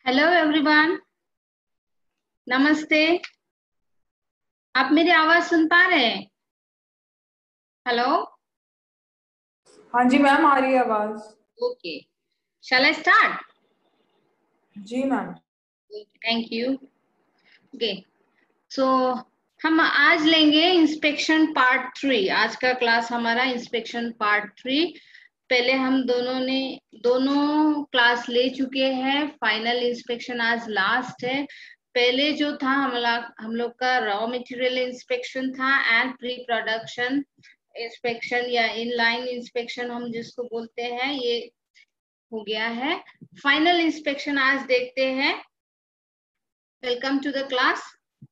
Hello everyone, नमस्ते। आप मेरी आवाज सुन पा रहे हैं? हेलो। हाँ जी मैम, आ रही है आवाज। Okay, shall I start? जी ma'am. Thank you. Okay, so हम आज लेंगे इंस्पेक्शन पार्ट 3। आज का क्लास हमारा इंस्पेक्शन पार्ट 3। पहले हम दोनों क्लास ले चुके हैं। फाइनल इंस्पेक्शन आज लास्ट है। पहले जो था हम लोग का रॉ मटेरियल इंस्पेक्शन था एंड प्री प्रोडक्शन इंस्पेक्शन या इनलाइन इंस्पेक्शन हम जिसको बोलते हैं, ये हो गया है। फाइनल इंस्पेक्शन आज देखते हैं। Welcome to the class.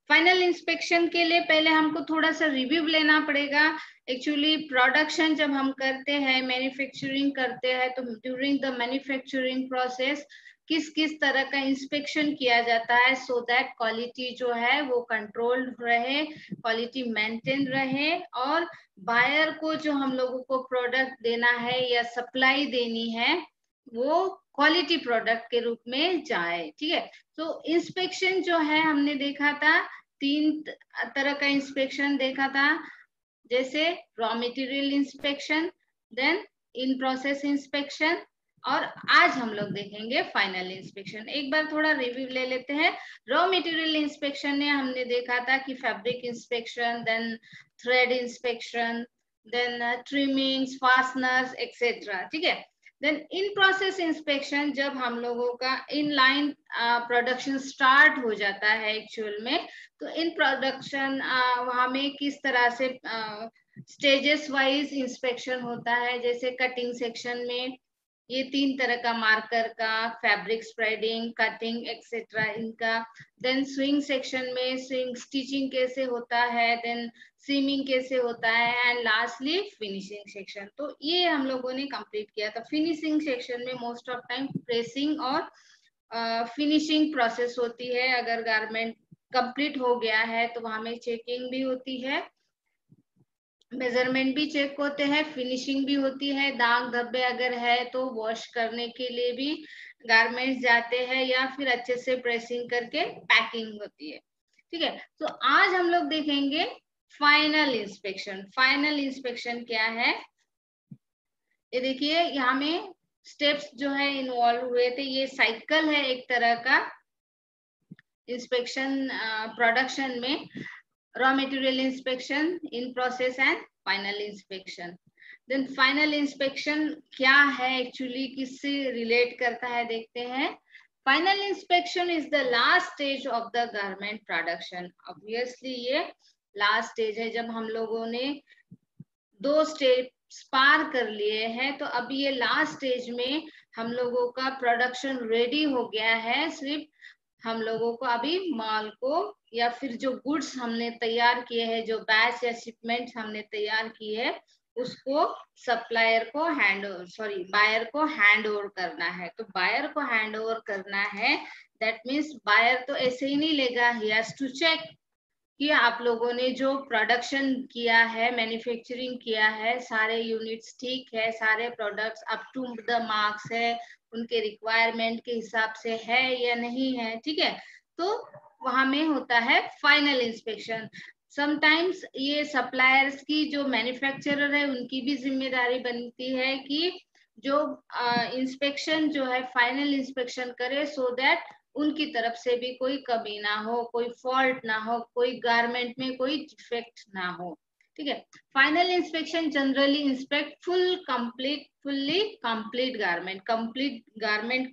Final inspection के लिए पहले हमको थोड़ा सा रिव्यू लेना पड़ेगा। एक्चुअली प्रोडक्शन जब हम करते हैं, मैन्युफैक्चरिंग करते हैं, तो ड्यूरिंग द मैन्युफैक्चरिंग प्रोसेस किस किस तरह का इंस्पेक्शन किया जाता है सो दैट क्वालिटी जो है वो कंट्रोल्ड रहे, क्वालिटी मेंटेन रहे और बायर को जो हम लोगों को प्रोडक्ट देना है या सप्लाई देनी है वो क्वालिटी प्रोडक्ट के रूप में जाए। ठीक है, तो इंस्पेक्शन जो है हमने देखा था, 3 तरह का इंस्पेक्शन देखा था, जैसे raw material inspection, then in process inspection और आज हम लोग देखेंगे फाइनल इंस्पेक्शन। एक बार थोड़ा रिव्यू ले लेते हैं। रॉ मटेरियल इंस्पेक्शन में हमने देखा था कि fabric inspection, then thread inspection, then trimmings, fasteners etcetera. ठीक है, देन इन प्रोसेस इंस्पेक्शन जब हम लोगों का इन लाइन प्रोडक्शन स्टार्ट हो जाता है एक्चुअल में, तो इन प्रोडक्शन वहां में किस तरह से स्टेजेस वाइज इंस्पेक्शन होता है। जैसे कटिंग सेक्शन में ये 3 तरह का मार्कर का, फैब्रिक स्प्रेडिंग, कटिंग एक्सेट्रा इनका। देन स्विंग सेक्शन में स्विंग स्टिचिंग कैसे होता है, देन सीमिंग कैसे होता है एंड लास्टली फिनिशिंग सेक्शन। तो ये हम लोगों ने कंप्लीट किया था। फिनिशिंग सेक्शन में मोस्ट ऑफ टाइम प्रेसिंग और फिनिशिंग प्रोसेस होती है। अगर गारमेंट कंप्लीट हो गया है तो वहां में चेकिंग भी होती है, मेजरमेंट भी चेक होते हैं, फिनिशिंग भी होती है। दाग धब्बे अगर है तो वॉश करने के लिए भी गारमेंट्स जाते हैं या फिर अच्छे से प्रेसिंग करके पैकिंग होती है। ठीक है, तो आज हम लोग देखेंगे फाइनल इंस्पेक्शन। फाइनल इंस्पेक्शन क्या है ये देखिए, यहाँ में स्टेप्स जो है इन्वॉल्व हुए थे। ये साइकिल है एक तरह का इंस्पेक्शन प्रोडक्शन में। Raw material inspection, in process and final inspection. Then final inspection क्या है एक्चुअली, किससे रिलेट करता है देखते हैं। Final inspection is the last stage of the garment production. Obviously ये लास्ट स्टेज है। जब हम लोगों ने 2 स्टेप्स पार कर लिए हैं तो अब ये लास्ट स्टेज में हम लोगों का प्रोडक्शन रेडी हो गया है। सिर्फ हम लोगों को अभी माल को या फिर जो गुड्स हमने तैयार किए हैं, जो बैच या शिपमेंट हमने तैयार की है, उसको सप्लायर को बायर को हैंड ओवर करना है। तो बायर को हैंड ओवर करना है, दैट मीन्स बायर तो ऐसे ही नहीं लेगा, ही हैज टू चेक कि आप लोगों ने जो प्रोडक्शन किया है, मैन्युफैक्चरिंग किया है, सारे यूनिट्स ठीक है, सारे products up to the marks है, उनके रिक्वायरमेंट के हिसाब से है या नहीं है। ठीक है, तो वहां में होता है फाइनल इंस्पेक्शन। समटाइम्स ये सप्लायर्स की, जो मैन्युफैक्चरर है, उनकी भी जिम्मेदारी बनती है कि जो इंस्पेक्शन जो है फाइनल इंस्पेक्शन करे सो दैट उनकी तरफ से भी कोई कमी ना हो, कोई फॉल्ट ना हो, कोई गारमेंट में कोई डिफेक्ट ना हो। ठीक है, final inspection generally inspect fully complete garment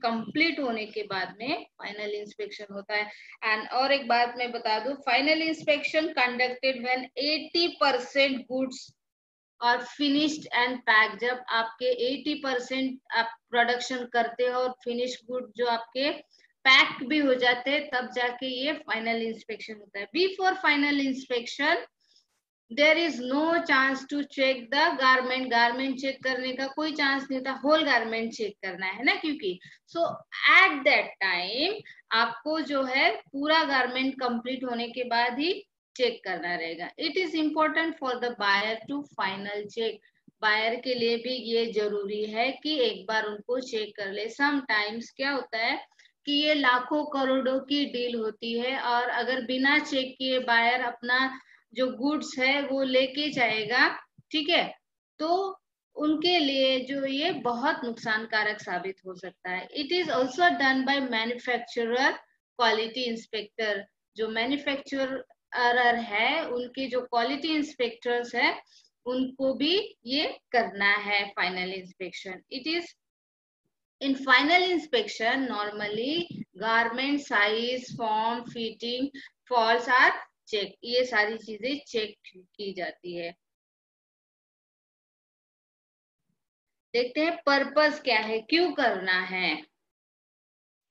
complete होने के बाद में फाइनल इंस्पेक्शन होता है। एंड और एक बात मैं बता दूं, final inspection conducted when 80% goods और फिनिश्ड एंड पैक। जब आपके 80% आप प्रोडक्शन करते हो और फिनिश गुड जो आपके पैक भी हो जाते हैं, तब जाके ये फाइनल इंस्पेक्शन होता है। Before final inspection there is no chance to check the garment check करने का कोई चांस नहीं होता, होल गारमेंट चेक करना है ना, क्योंकि सो एट दैट टाइम आपको जो है पूरा गारमेंट कंप्लीट होने के बाद ही चेक करना रहेगा। It is important for the buyer to final check. Buyer के लिए भी ये जरूरी है कि एक बार उनको चेक कर ले। समटाइम्स क्या होता है कि ये लाखों करोड़ों की डील होती है, और अगर बिना चेक किए बायर अपना जो गुड्स है वो लेके जाएगा, ठीक है, तो उनके लिए जो ये बहुत नुकसानकारक साबित हो सकता है। It is also done by manufacturer quality inspector. जो मैन्युफैक्चरर है उनके जो क्वालिटी इंस्पेक्टर्स है उनको भी ये करना है final inspection. It is in final inspection normally garment size, form, fitting, falls are checked। ये सारी चीजें चेक की जाती है। देखते हैं पर्पस क्या है, क्यों करना है।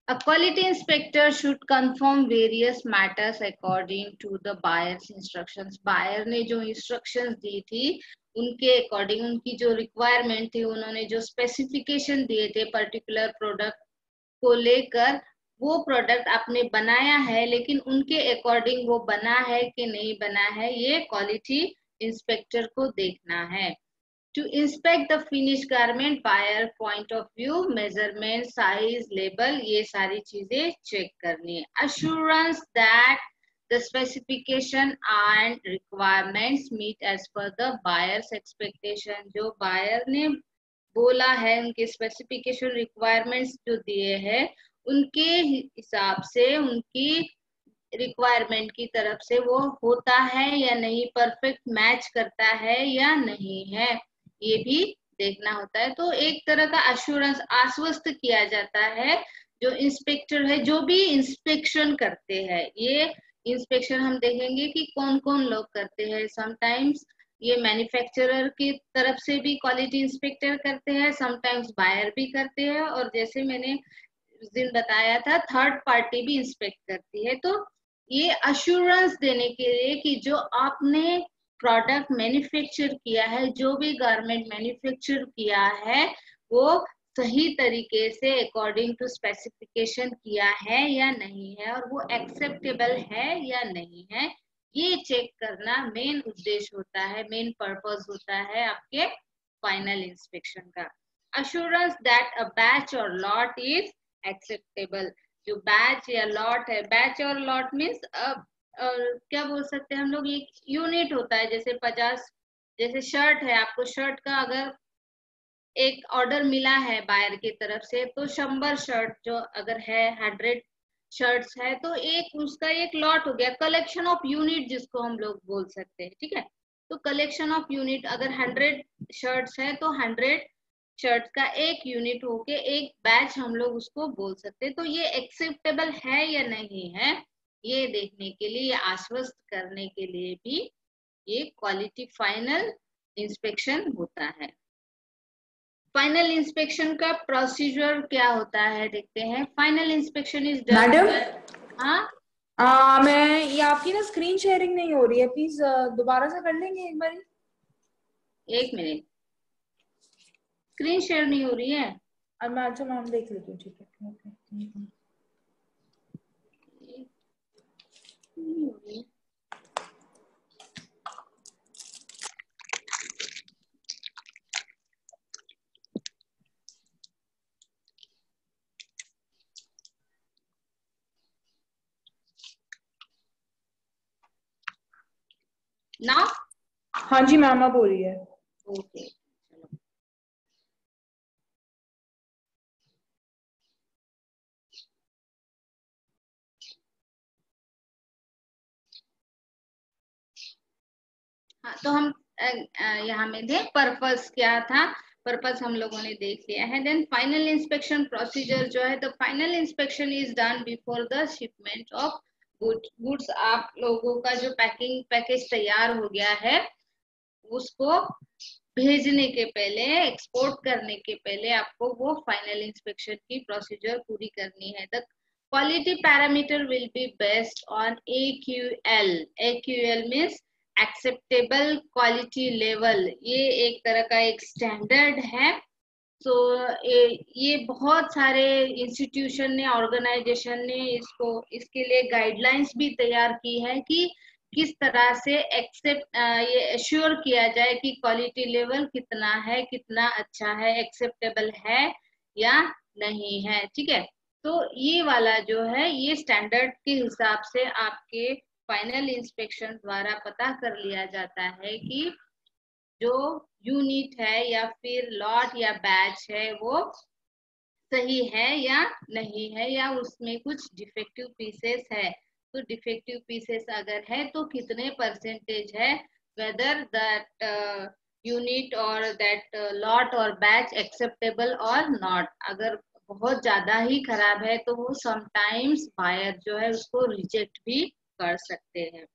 A quality inspector should confirm various matters according to the buyer's instructions। buyer ने जो instructions दी थी उनके अकॉर्डिंग, उनकी जो रिक्वायरमेंट थी, उन्होंने जो स्पेसिफिकेशन दिए थे पर्टिकुलर प्रोडक्ट को लेकर, वो प्रोडक्ट आपने बनाया है, लेकिन उनके अकॉर्डिंग वो बना है कि नहीं बना है, ये क्वालिटी इंस्पेक्टर को देखना है। To inspect the finished garment, buyer point of view, measurement, size, label, ये सारी चीजें चेक करनी है। Assurance that the specification and requirements meet as per the buyer's expectation। जो buyer ने बोला है, उनके स्पेसिफिकेशन रिक्वायरमेंट्स जो दिए हैं उनके हिसाब से, उनकी रिक्वायरमेंट की तरफ से वो होता है या नहीं, परफेक्ट मैच करता है या नहीं है, ये भी देखना होता है। तो एक तरह का अश्योरेंस, आश्वस्त किया जाता है जो इंस्पेक्टर है, जो भी इंस्पेक्शन करते हैं। ये इंस्पेक्शन हम देखेंगे कि कौन कौन लोग करते हैं। समटाइम्स ये मैन्युफैक्चरर की तरफ से भी क्वालिटी इंस्पेक्टर करते हैं, समटाइम्स बायर भी करते हैं, और जैसे मैंने उस दिन बताया था थर्ड पार्टी भी इंस्पेक्ट करती है। तो ये अश्योरेंस देने के लिए कि जो आपने प्रोडक्ट मैन्युफैक्चर किया है, जो भी गारमेंट मैन्युफैक्चर किया है, वो सही तरीके से अकॉर्डिंग टू स्पेसिफिकेशन किया है या नहीं है, और वो एक्सेप्टेबल है या नहीं है, ये चेक करना मेन उद्देश्य होता है, मेन पर्पस होता है आपके फाइनल इंस्पेक्शन का। अश्योरेंस दैट अ बैच और लॉट इज एक्सेप्टेबल। जो बैच या लॉट है, बैच और लॉट मीन्स क्या बोल सकते हैं हम लोग, एक यूनिट होता है। जैसे 50, जैसे शर्ट है, आपको शर्ट का अगर एक ऑर्डर मिला है बायर की तरफ से, तो 100 शर्ट जो अगर है 100 शर्ट्स है, तो एक उसका एक लॉट हो गया, कलेक्शन ऑफ यूनिट जिसको हम लोग बोल सकते हैं, ठीक है। तो कलेक्शन ऑफ यूनिट, अगर 100 शर्ट्स है तो 100 शर्ट का एक यूनिट होके एक बैच हम लोग उसको बोल सकते हैं। तो ये एक्सेप्टेबल है या नहीं है, ये देखने के लिए, ये आश्वस्त करने के लिए भी ये क्वालिटी फाइनल इंस्पेक्शन होता है। फाइनल इंस्पेक्शन का प्रोसीजर क्या होता है देखते हैं। Final inspection is done. Madam, हाँ मैं ये आपकी ना स्क्रीन शेयरिंग नहीं हो रही है, प्लीज दोबारा से कर लेंगे एक बार। एक मिनट, स्क्रीन शेयर नहीं हो रही है। मैं अच्छा मैम देख लेती हूँ, ठीक है। ना, हाँ जी मैम, अब हो रही है। ओके, हाँ, तो हम यहाँ में थे, पर्पस क्या था, पर्पस हम लोगों ने देख लिया है। देन फाइनल इंस्पेक्शन प्रोसीजर जो है, तो final inspection is done before the shipment of goods. आप लोगों का जो पैकेज तैयार हो गया है, उसको भेजने के पहले, एक्सपोर्ट करने के पहले आपको वो फाइनल इंस्पेक्शन की प्रोसीजर पूरी करनी है। The quality parameter will be based on AQL। AQL means acceptable quality level. ये एक तरह का एक स्टैंडर्ड है। तो ये बहुत सारे इंस्टीट्यूशन ने, ऑर्गेनाइजेशन ने इसके लिए गाइडलाइंस भी तैयार की है कि किस तरह से ये एश्योर किया जाए कि क्वालिटी लेवल कितना है, कितना अच्छा है, एक्सेप्टेबल है या नहीं है, ठीक है। तो ये वाला जो है ये स्टैंडर्ड के हिसाब से आपके फाइनल इंस्पेक्शन द्वारा पता कर लिया जाता है कि जो यूनिट है या फिर लॉट या बैच है वो सही है या नहीं है, या उसमें कुछ डिफेक्टिव पीसेस है। तो डिफेक्टिव पीसेस अगर है तो कितने परसेंटेज है, वेदर दैट यूनिट और दैट लॉट और बैच एक्सेप्टेबल और नॉट। अगर बहुत ज्यादा ही खराब है तो वो समटाइम्स बायर जो है उसको रिजेक्ट भी कर सकते हैं।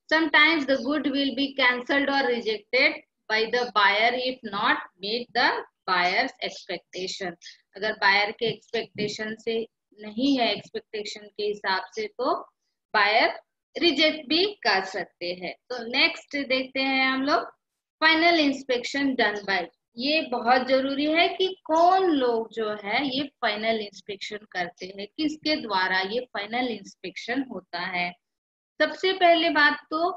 Sometimes the good will be cancelled or rejected by the buyer if not meet the buyer's expectation. अगर buyer के expectation से नहीं है, expectation के हिसाब से, तो buyer reject भी कर सकते हैं। तो next देखते हैं हम लोग final inspection done by। ये बहुत जरूरी है कि कौन लोग जो है ये फाइनल इंस्पेक्शन करते हैं, किसके द्वारा ये फाइनल इंस्पेक्शन होता है। सबसे पहले बात तो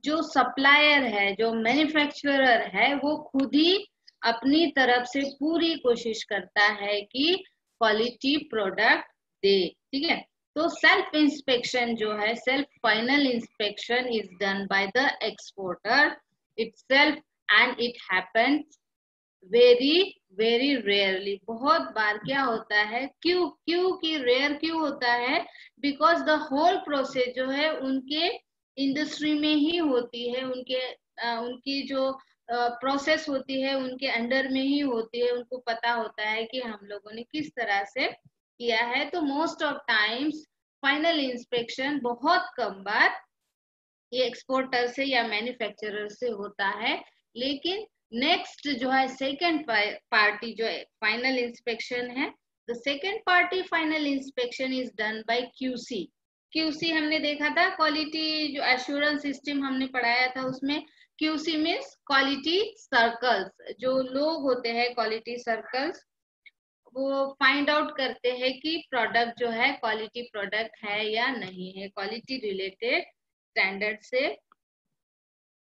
जो सप्लायर है, जो मैन्युफैक्चरर है, वो खुद ही अपनी तरफ से पूरी कोशिश करता है कि क्वालिटी प्रोडक्ट दे। ठीक है, तो सेल्फ इंस्पेक्शन जो है, self final inspection is done by the exporter itself and it happens very very rarely. बहुत बार क्या होता है, क्यों की रेयर क्यों होता है, बिकॉज द होल प्रोसेस जो है उनके इंडस्ट्री में ही होती है, उनकी जो प्रोसेस होती है उनके अंडर में ही होती है। उनको पता होता है कि हम लोगों ने किस तरह से किया है। तो most of times final inspection बहुत कम बार ये एक्सपोर्टर से या मैन्युफैक्चरर से होता है। लेकिन नेक्स्ट जो है सेकेंड पार्टी जो फाइनल इंस्पेक्शन है, the second party final inspection is done by QC. QC हमने देखा था, क्वालिटी जो एश्योरेंस सिस्टम हमने पढ़ाया था, उसमें क्यूसी मीन्स क्वालिटी सर्कल्स। जो लोग होते हैं क्वालिटी सर्कल्स, वो फाइंड आउट करते हैं कि प्रोडक्ट जो है क्वालिटी प्रोडक्ट है या नहीं है, क्वालिटी रिलेटेड स्टैंडर्ड से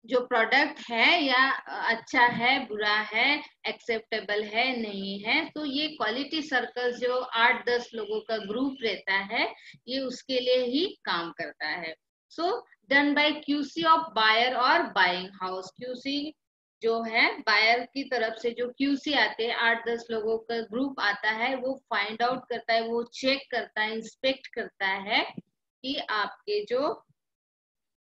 जो प्रोडक्ट है या अच्छा है, बुरा है, एक्सेप्टेबल है, नहीं है। तो ये क्वालिटी सर्कल जो 8-10 लोगों का ग्रुप रहता है, ये उसके लिए ही काम करता है। So done by QC of buyer और बाइंग हाउस। क्यूसी जो है बायर की तरफ से जो क्यूसी आते हैं, 8-10 लोगों का ग्रुप आता है, वो फाइंड आउट करता है, वो चेक करता है, इंस्पेक्ट करता है कि आपके जो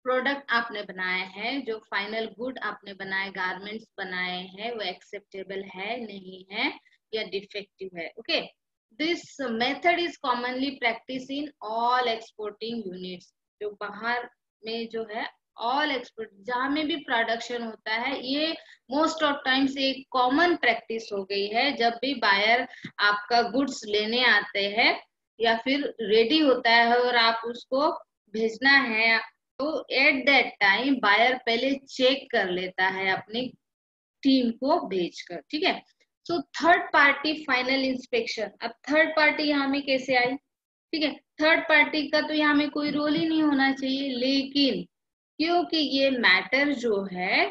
प्रोडक्ट आपने बनाए हैं, जो फाइनल गुड आपने बनाए, गारमेंट्स बनाए हैं, वो एक्सेप्टेबल है, नहीं है, या डिफेक्टिव है। Okay, this method is commonly practice in all exporting units. जो बाहर में जो है ऑल एक्सपोर्ट, जहां में भी प्रोडक्शन होता है, ये मोस्ट ऑफ टाइम्स एक कॉमन प्रैक्टिस हो गई है। जब भी बायर आपका गुड्स लेने आते हैं या फिर रेडी होता है और आप उसको भेजना है, तो एट दैट टाइम बायर पहले चेक कर लेता है अपनी टीम को भेजकर। ठीक है, so third party final inspection. अब थर्ड पार्टी यहाँ में कैसे आई? ठीक है, थर्ड पार्टी का तो यहाँ में कोई रोल ही नहीं होना चाहिए, लेकिन क्योंकि ये मैटर जो है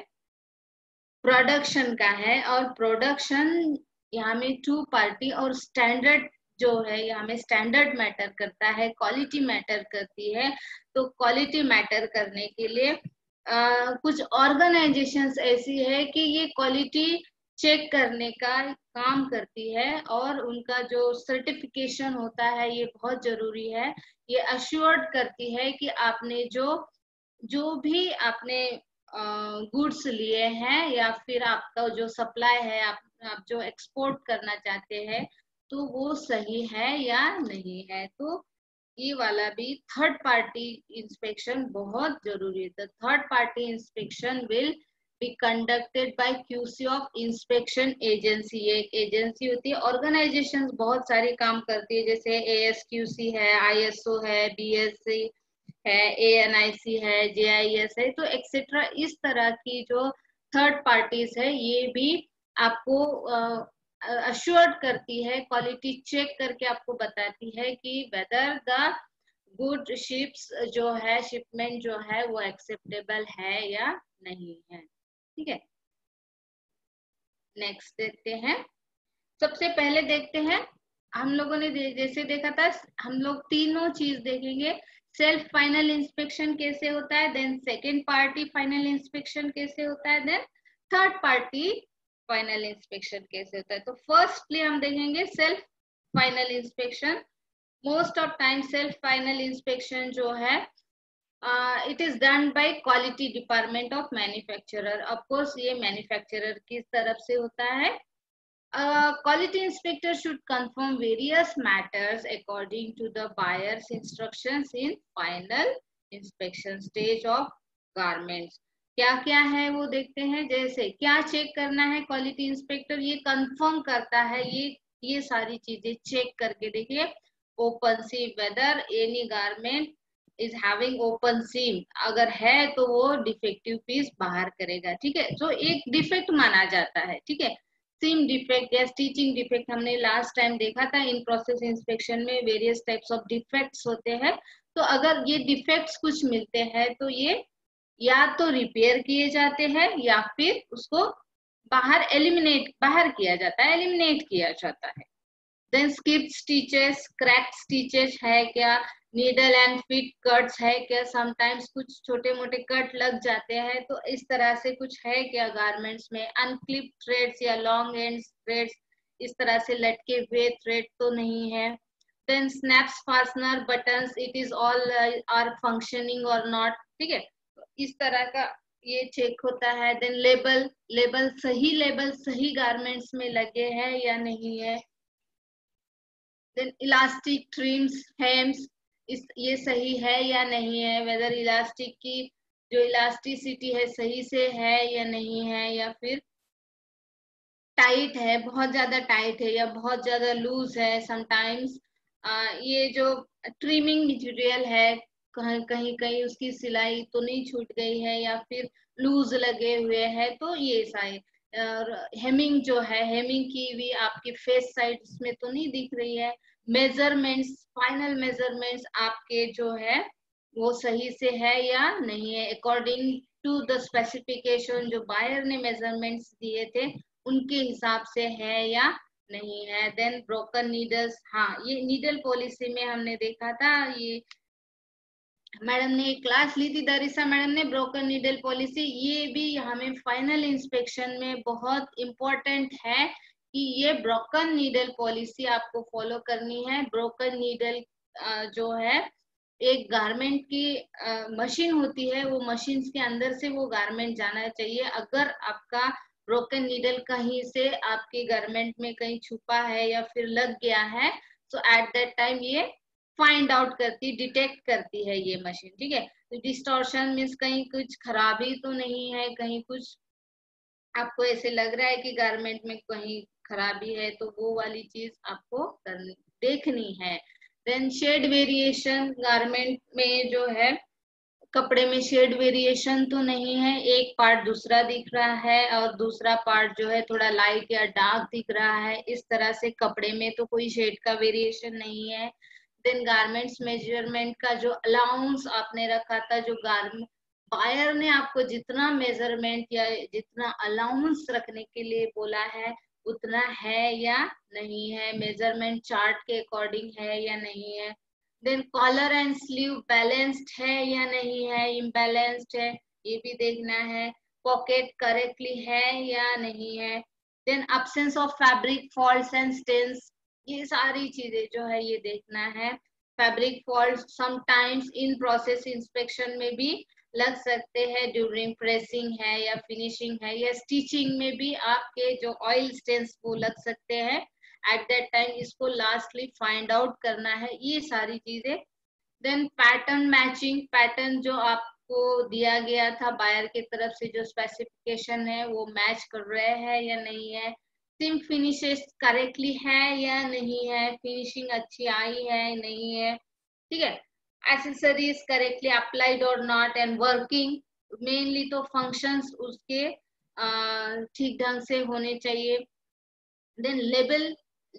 प्रोडक्शन का है, और प्रोडक्शन यहाँ में 2 पार्टी और स्टैंडर्ड जो है यहाँ में स्टैंडर्ड मैटर करता है, क्वालिटी मैटर करती है। तो क्वालिटी मैटर करने के लिए कुछ ऑर्गेनाइजेशंस ऐसी है कि ये क्वालिटी चेक करने का काम करती है, और उनका जो सर्टिफिकेशन होता है ये बहुत जरूरी है। ये अश्योर्ड करती है कि आपने जो भी आपने गुड्स लिए हैं या फिर आपका जो सप्लाई है, आप जो एक्सपोर्ट करना चाहते हैं, तो वो सही है या नहीं है। तो ये वाला भी थर्ड पार्टी इंस्पेक्शन बहुत जरूरी है। The third party inspection will be conducted by QC of inspection agency. ये एक एजेंसी होती है, ऑर्गेनाइजेशंस बहुत सारी काम करती है, जैसे ASQC है, ISO है, BSC है, ANIC है, JIS है, तो एक्सेट्रा। इस तरह की जो थर्ड पार्टीज है, ये भी आपको अश्योर्ड करती है, क्वालिटी चेक करके आपको बताती है कि वेदर द गुड शिप्स जो है, शिपमेंट जो है वो एक्सेप्टेबल है या नहीं है। ठीक है, नेक्स्ट देखते हैं। सबसे पहले देखते हैं हम लोगों ने जैसे देखा था, हम लोग तीनों चीज देखेंगे। सेल्फ फाइनल इंस्पेक्शन कैसे होता है, then second party final inspection कैसे होता है, then third party final inspection कैसे होता है। तो फर्स्टली हम देखेंगे self final inspection. Most of time self final inspection जो है it is done by quality department of manufacturer. Of course ये मैन्युफैक्चरर की तरफ से होता है। Quality inspector should confirm various matters according to the buyer's instructions in final inspection stage of garments. क्या क्या है वो देखते हैं। जैसे क्या चेक करना है क्वालिटी इंस्पेक्टर, ये कंफर्म करता है, ये सारी चीजें चेक करके देखिए। Open seam, whether any garment is having open seam, अगर है तो वो डिफेक्टिव पीस बाहर करेगा, ठीक है, जो एक डिफेक्ट माना जाता है, ठीक है। सीम डिफेक्ट या स्टिचिंग डिफेक्ट हमने लास्ट टाइम देखा था। इन प्रोसेस इंस्पेक्शन में वेरियस टाइप्स ऑफ डिफेक्ट्स होते हैं। तो अगर ये डिफेक्ट्स कुछ मिलते हैं तो ये या तो रिपेयर किए जाते हैं या फिर उसको बाहर किया जाता है, एलिमिनेट किया जाता है। Then skip stitches, crack stitches है क्या, नीडल एंड फिट कट्स है क्या, समटाइम्स कुछ छोटे मोटे कट लग जाते हैं, तो इस तरह से कुछ है क्या गारमेंट्स में। अनक्लिप थ्रेड्स या लॉन्ग एंड थ्रेड्स इस तरह से लटके हुए थ्रेड तो नहीं है। Then snaps, fastener, buttons, it is all are functioning और नॉट, ठीक है, इस तरह का ये चेक होता है। देन लेबल सही गारमेंट्स में लगे हैं या नहीं है। देन इलास्टिक, ट्रिम्स, हेम्स, ये सही है या नहीं है, वेदर इलास्टिक की जो इलास्टिसिटी है सही से है या नहीं है, या फिर टाइट है, बहुत ज्यादा टाइट है या बहुत ज्यादा लूज है। समटाइम्स ये जो ट्रिमिंग मटेरियल है कहीं कहीं उसकी सिलाई तो नहीं छूट गई है या फिर लूज लगे हुए हैं, तो ये सारे। और हेमिंग जो है, हेमिंग की भी आपकी फेस साइड में तो नहीं दिख रही है। मेजरमेंट्स, फाइनल मेजरमेंट्स आपके जो है वो सही से है या नहीं है, अकॉर्डिंग टू द स्पेसिफिकेशन जो बायर ने मेजरमेंट्स दिए थे उनके हिसाब से है या नहीं है। देन ब्रोकन नीडल्स, हाँ ये नीडल पॉलिसी में हमने देखा था, ये मैडम ने एक क्लास ली थी, दरिसा मैडम ने, ब्रोकन नीडल पॉलिसी। ये भी हमें फाइनल इंस्पेक्शन में बहुत इंपॉर्टेंट है कि ये ब्रोकन नीडल पॉलिसी आपको फॉलो करनी है। ब्रोकन नीडल जो है एक गारमेंट की मशीन होती है, वो मशीन के अंदर से वो गारमेंट जाना चाहिए। अगर आपका ब्रोकन नीडल कहीं से आपके गारमेंट में कहीं छुपा है या फिर लग गया है, तो एट दैट टाइम ये फाइंड आउट करती, डिटेक्ट करती है ये मशीन, ठीक है। तो डिस्टॉर्शन मीन्स कहीं कुछ खराबी तो नहीं है, कहीं कुछ आपको ऐसे लग रहा है कि गारमेंट में कहीं खराबी है, तो वो वाली चीज आपको करनी देखनी है। देन शेड वेरिएशन, गारमेंट में जो है कपड़े में शेड वेरिएशन तो नहीं है, एक पार्ट दूसरा दिख रहा है और दूसरा पार्ट जो है थोड़ा लाइट या डार्क दिख रहा है, इस तरह से कपड़े में तो कोई शेड का वेरिएशन नहीं है। देन गारमेंट्स मेजरमेंट का जो अलाउंस आपने रखा था, जो गारमेंट बायर ने आपको जितना मेजरमेंट या जितना अलाउंस रखने के लिए बोला है उतना है या नहीं है, मेजरमेंट चार्ट के अकॉर्डिंग है या नहीं है। Then collar and sleeve balanced है या नहीं है, इम्बैलेंस्ड है, ये भी देखना है। पॉकेट करेक्टली है या नहीं है। Then absence of fabric faults and stains, ये सारी चीजें जो है ये देखना है। Fabric fault sometimes in process inspection में भी लग सकते हैं, ड्यूरिंग प्रेसिंग है या फिनिशिंग है या स्टिचिंग में भी आपके जो ऑयल स्टेन्स वो लग सकते हैं। एट दैट टाइम इसको लास्टली फाइंड आउट करना है, ये सारी चीजें। देन पैटर्न मैचिंग, पैटर्न जो आपको दिया गया था बायर की तरफ से, जो स्पेसिफिकेशन है वो मैच कर रहे हैं या नहीं है। सिम फिनिशेस करेक्टली है या नहीं है, फिनिशिंग अच्छी आई है नहीं है, ठीक है। एक्सेसरीज करेक्टली अप्लाइड और नॉट, एंड वर्किंग, मेनली तो फंक्शंस उसके ठीक ढंग से होने चाहिए। देन लेबल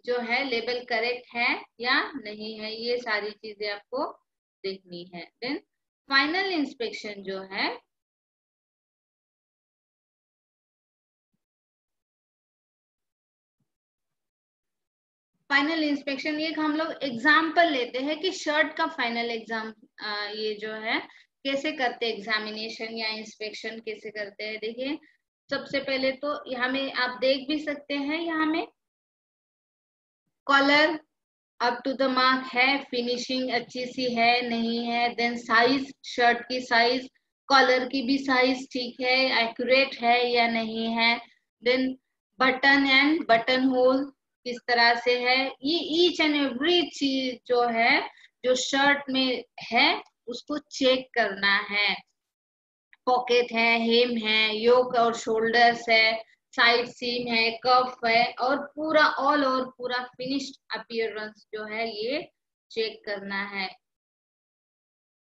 जो है, लेबल करेक्ट है या नहीं है, ये सारी चीजें आपको देखनी है। देन फाइनल इंस्पेक्शन जो है फाइनल इंस्पेक्शन ये हम लोग एग्जाम्पल लेते हैं कि शर्ट का फाइनल एग्जाम ये जो है कैसे करते हैं, एग्जामिनेशन या इंस्पेक्शन कैसे करते हैं। देखिए सबसे पहले तो यहाँ में आप देख भी सकते हैं, यहाँ में collar up to the mark है, फिनिशिंग अच्छी सी है नहीं है, देन साइज, शर्ट की साइज, कॉलर की भी साइज ठीक है, एक्यूरेट है या नहीं है, then button and button hole किस तरह से है, ये ईच एंड एवरी चीज जो है जो शर्ट में है उसको चेक करना है। पॉकेट है, हेम है, योक और शोल्डर्स है, साइड सीम है, कफ है, और पूरा ऑल और पूरा फिनिश्ड अपीयरेंस जो है ये चेक करना है।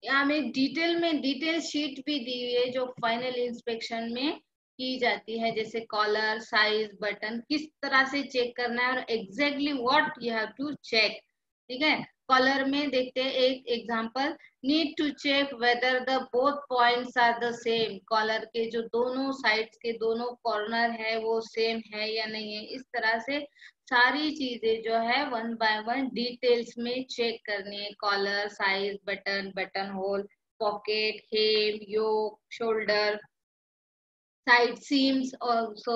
यहाँ में डिटेल शीट भी दी हुई है जो फाइनल इंस्पेक्शन में की जाती है, जैसे कॉलर, साइज, बटन किस तरह से चेक करना है और exactly what you have to check. ठीक है, कॉलर में देखते हैं एक example, need to check whether the both points are the same, collar के जो दोनों साइड्स के दोनों कॉर्नर है वो सेम है या नहीं है। इस तरह से सारी चीजें जो है वन बाय वन डिटेल्स में चेक करनी है, collar, size, button, button hole, pocket, hem, yoke, shoulder, side seams also,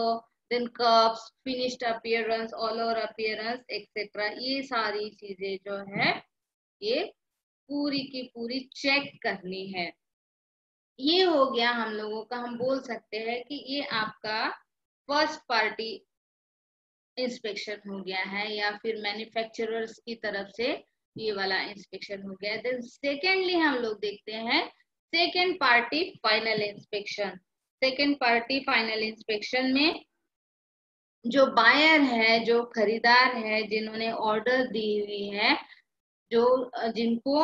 then cuffs, finished appearance, all over appearance, etc. ये सारी चीजें जो है ये पूरी की पूरी चेक करनी है। ये हो गया हम लोगों का, हम बोल सकते हैं कि ये आपका फर्स्ट पार्टी इंस्पेक्शन हो गया है या फिर मैन्युफैक्चरर्स की तरफ से ये वाला इंस्पेक्शन हो गया। देन सेकेंडली हम लोग देखते हैं second party final inspection. Second party final inspection में जो बायर है, जो खरीदार है, जिन्होंने ऑर्डर दी हुई है, जो जिनको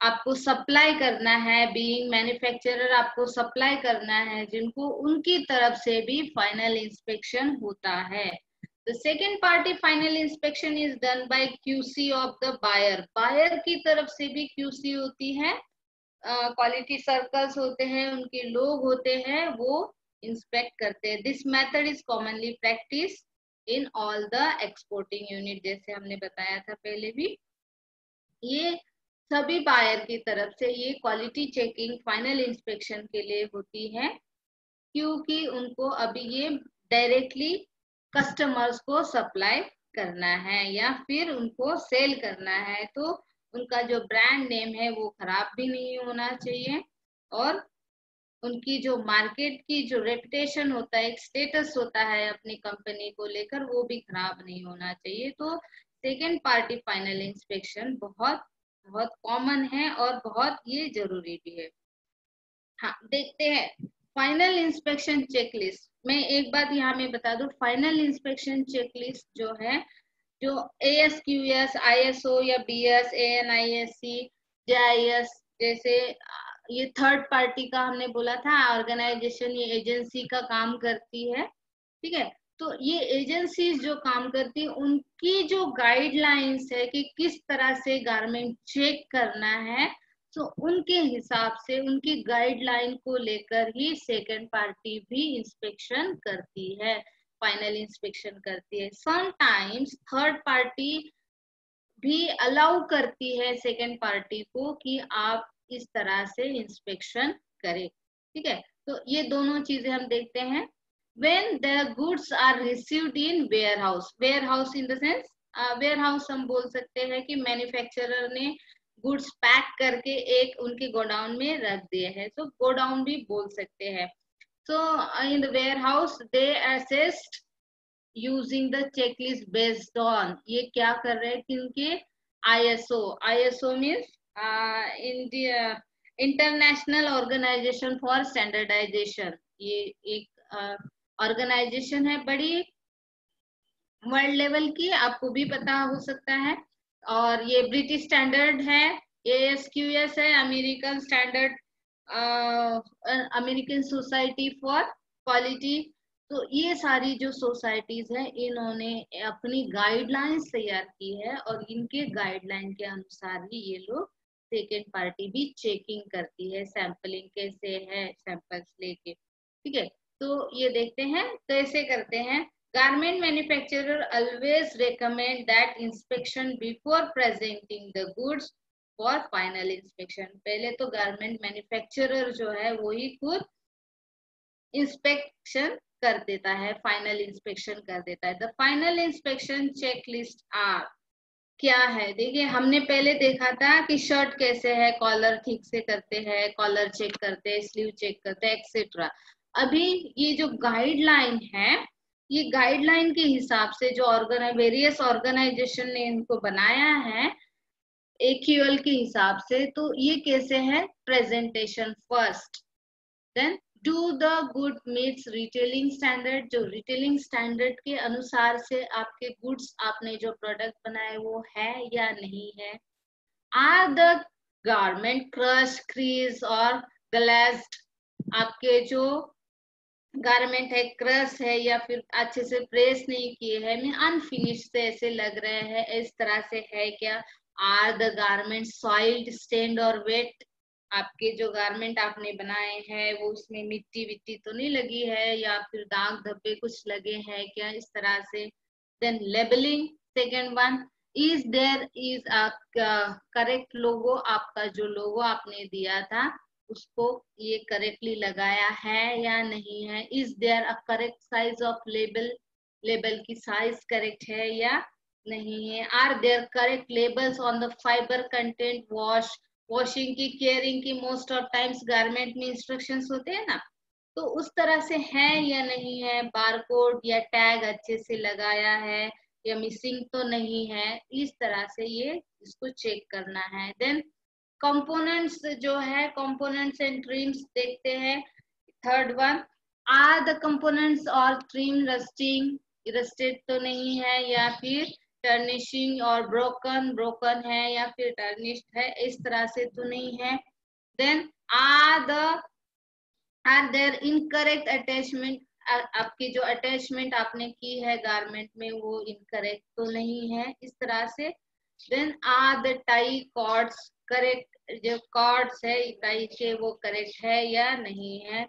आपको सप्लाई करना है, बीइंग मैन्युफैक्चरर आपको सप्लाई करना है जिनको, उनकी तरफ से भी फाइनल इंस्पेक्शन होता है। The second party final inspection is done by QC of the buyer. Buyer की तरफ से भी QC होती है, क्वालिटी सर्कल्स होते हैं, उनके लोग होते हैं, वो इंस्पेक्ट करते हैं। This method is commonly practice in all the exporting unit, जैसे हमने बताया था पहले भी। ये सभी बायर की तरफ से ये क्वालिटी चेकिंग फाइनल इंस्पेक्शन के लिए होती है, क्योंकि उनको अभी ये डायरेक्टली कस्टमर्स को सप्लाई करना है या फिर उनको सेल करना है, तो उनका जो ब्रांड नेम है वो खराब भी नहीं होना चाहिए, और उनकी जो मार्केट की जो रेपुटेशन होता है, एक स्टेटस होता है अपनी कंपनी को लेकर, वो भी खराब नहीं होना चाहिए। तो सेकेंड पार्टी फाइनल इंस्पेक्शन बहुत बहुत कॉमन है और बहुत ये जरूरी भी है। हाँ, देखते हैं फाइनल इंस्पेक्शन चेकलिस्ट। मैं एक बात यहाँ में बता दूं, फाइनल इंस्पेक्शन चेकलिस्ट जो है, जो ASQS, ISO या BS, ANISC, JIS जैसे ये थर्ड पार्टी का हमने बोला था ऑर्गेनाइजेशन, ये एजेंसी का काम करती है। ठीक है, तो ये एजेंसीज जो काम करती है उनकी जो गाइडलाइंस है कि किस तरह से गारमेंट चेक करना है, तो उनके हिसाब से उनकी गाइडलाइन को लेकर ही सेकंड पार्टी भी इंस्पेक्शन करती है, फाइनल इंस्पेक्शन करती है। समटाइम्स थर्ड पार्टी भी अलाउ करती है सेकंड पार्टी को कि आप इस तरह से इंस्पेक्शन करें। ठीक है, तो ये दोनों चीजें हम देखते हैं। when the goods are received in warehouse, warehouse in the sense warehouse हम बोल सकते हैं कि मैन्युफैक्चरर ने गुड्स पैक करके एक उनके गोडाउन में रख दिए हैं, तो गोडाउन भी बोल सकते हैं। so in the warehouse they assessed using the checklist based on, ये क्या कर रहे हैं, क्योंकि ISO means India international organization for standardization, ये एक ऑर्गेनाइजेशन है बड़ी वर्ल्ड लेवल की, आपको भी पता हो सकता है, और ये ब्रिटिश स्टैंडर्ड है। ASQS है American standard, American society for quality. तो ये सारी जो सोसाइटीज हैं इन्होंने अपनी गाइडलाइंस तैयार की है और इनके गाइडलाइन के अनुसार ही ये लोग सेकेंड पार्टी भी चेकिंग करती है, सैंपलिंग कैसे है, सैंपल्स लेके। ठीक है, तो ये देखते हैं कैसे करते हैं। Garment manufacturer always recommend that inspection before presenting the goods for final inspection. पहले तो गारमेंट मैन्युफैक्चरर जो है वो ही खुद इंस्पेक्शन कर देता है, फाइनल इंस्पेक्शन कर देता है. The final inspection checklist are क्या है? देखिए हमने पहले देखा था कि शर्ट कैसे है, कॉलर ठीक से करते हैं, कॉलर चेक करते हैं, स्लीव चेक करते हैं, एक्सेट्रा. अभी ये जो गाइडलाइन है, ये गाइडलाइन के हिसाब से जो वेरियस ऑर्गेनाइजेशन ने इनको बनाया है AQL के हिसाब से, तो ये कैसे है? Presentation first, then do the good meets retailing standard, जो रिटेलिंग स्टैंडर्ड के अनुसार से आपके गुड्स, आपने जो प्रोडक्ट बनाए वो है या नहीं है. Are the garment crush, crease और ग्लेज्ड, आपके जो गारमेंट है क्रश है या फिर अच्छे से प्रेस नहीं किए हैं, मीन अनफिनिश से ऐसे लग रहे हैं, इस तरह से है क्या? Are the garment soiled, stained और वेट, आपके जो गारमेंट आपने बनाए हैं वो उसमें मिट्टी विट्टी तो नहीं लगी है या फिर दाग धब्बे कुछ लगे हैं क्या, इस तरह से. Then labelling, second one, is there is a correct logo, आपका जो लोगो आपने दिया था उसको ये करेक्टली लगाया है या नहीं है. Is there a correct size of label, label की साइज करेक्ट है या नहीं है. Are there correct labels on the fibre content, washing की, केयरिंग की, मोस्ट ऑफ टाइम्स गारमेंट में इंस्ट्रक्शंस होते हैं ना, तो उस तरह से है या नहीं है. बारकोड या टैग अच्छे से लगाया है या मिसिंग तो नहीं है, इस तरह से ये इसको चेक करना है. देन कंपोनेंट्स जो है, कंपोनेंट्स एंड ट्रिम्स देखते हैं. Third one, are the components और ट्रिम रस्टिंग, रस्टेड तो नहीं है या फिर टर्निशिंग और ब्रोकन है या फिर टर्निश्ड है, इस तरह से तो नहीं है. Then are there incorrect attachment, आपकी जो अटैचमेंट आपने की है गारमेंट में वो इनकरेक्ट तो नहीं है, इस तरह से. Then are the tie cords correct, जो कॉर्ड्स है टाई के वो करेक्ट है या नहीं है.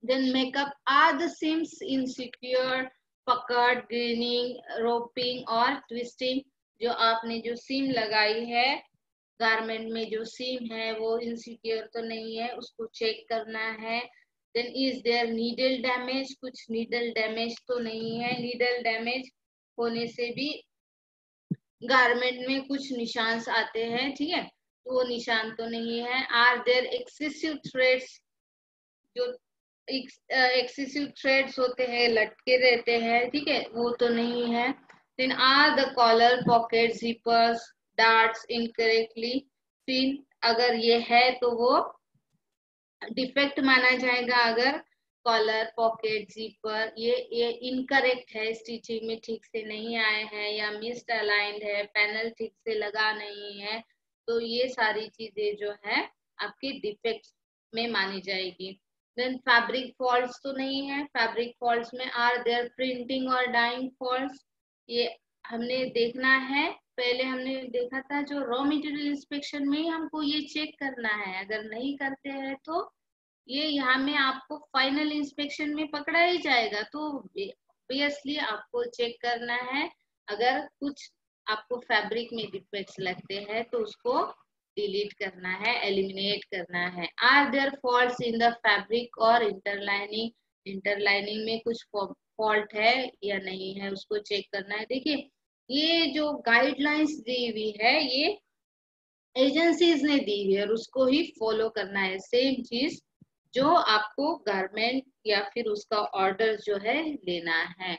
Then makeup, are the seams insecure, pucker, grinning, roping और ट्विस्टिंग, जो आपने जो सीम लगाई है गारमेंट में, जो सीम है वो इनसिक्योर तो नहीं है, उसको चेक करना है. Then is there needle damage, कुछ नीडल डैमेज तो नहीं है, नीडल डैमेज होने से भी गारमेंट में कुछ निशान आते हैं, ठीक है, तो वो निशान तो नहीं है. आर देयर एक्सेसिव थ्रेड्स, जो एक्सेसिव थ्रेड्स होते हैं, लटके रहते हैं, ठीक है, वो तो नहीं है. Then are the collar, pocket, zippers, darts incorrectly fin, अगर ये है तो वो डिफेक्ट माना जाएगा. अगर कॉलर, पॉकेट, जिपर ये इनकरेक्ट है, स्टिचिंग में ठीक से नहीं आए हैं या मिस अलाइंड है, पैनल ठीक से लगा नहीं है, तो ये सारी चीजें जो है आपके डिफेक्ट में मानी जाएगी. देन फैब्रिक फॉल्ट्स तो नहीं है, फैब्रिक फॉल्ट्स में आर देयर प्रिंटिंग और डाइंग फॉल्ट्स, ये हमने देखना है. पहले हमने देखा था जो रॉ मटेरियल इंस्पेक्शन में ही हमको ये चेक करना है, अगर नहीं करते हैं तो ये यहाँ में आपको फाइनल इंस्पेक्शन में पकड़ा ही जाएगा. तो ऑब्वियसली आपको चेक करना है, अगर कुछ आपको फैब्रिक में डिफेक्ट्स लगते हैं तो उसको डिलीट करना है, एलिमिनेट करना है. Are there faults in the fabric और इंटरलाइनिंग, इंटरलाइनिंग में कुछ फॉल्ट है या नहीं है, उसको चेक करना है. देखिए ये जो गाइडलाइंस दी हुई है ये एजेंसीज ने दी हुई है और उसको ही फॉलो करना है, सेम चीज जो आपको गारमेंट या फिर उसका ऑर्डर जो है लेना है.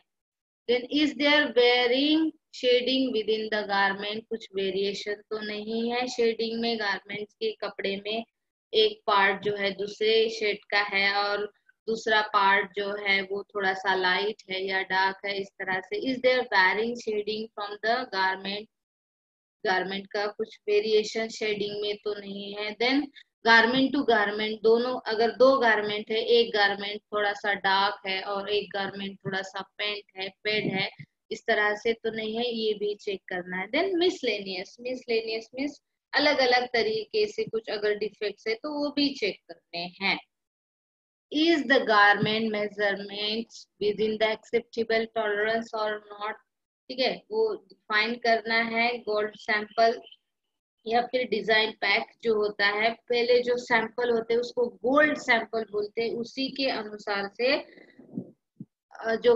Then is there wearing shading within the garment, कुछ वेरिएशन तो नहीं है शेडिंग में. गारमेंट्स के कपड़े में एक पार्ट जो है दूसरे शेड का है और दूसरा पार्ट जो है वो थोड़ा सा लाइट है या डार्क है, इस तरह से. Is there wearing shading from the garment, garment का कुछ वेरिएशन शेडिंग में तो नहीं है. देन गारमेंट टू गारमेंट, दोनों अगर दो गारमेंट है, एक गारमेंट थोड़ा सा डार्क है और एक गारमेंट थोड़ा सा पेंट है, फेड है, इस तरह से तो नहीं है, ये भी चेक करना है. देन मिसलेनियस, मिसलेनियस मीन्स अलग अलग तरीके से कुछ अगर डिफेक्ट्स है तो वो भी चेक करने हैं. is the garment measurements within the acceptable tolerance or not। ठीक है, वो डिफाइन करना है। गोल्ड सैंपल या फिर डिजाइन पैक जो होता है, पहले जो सैंपल होते हैं उसको गोल्ड सैंपल बोलते हैं, उसी के अनुसार से जो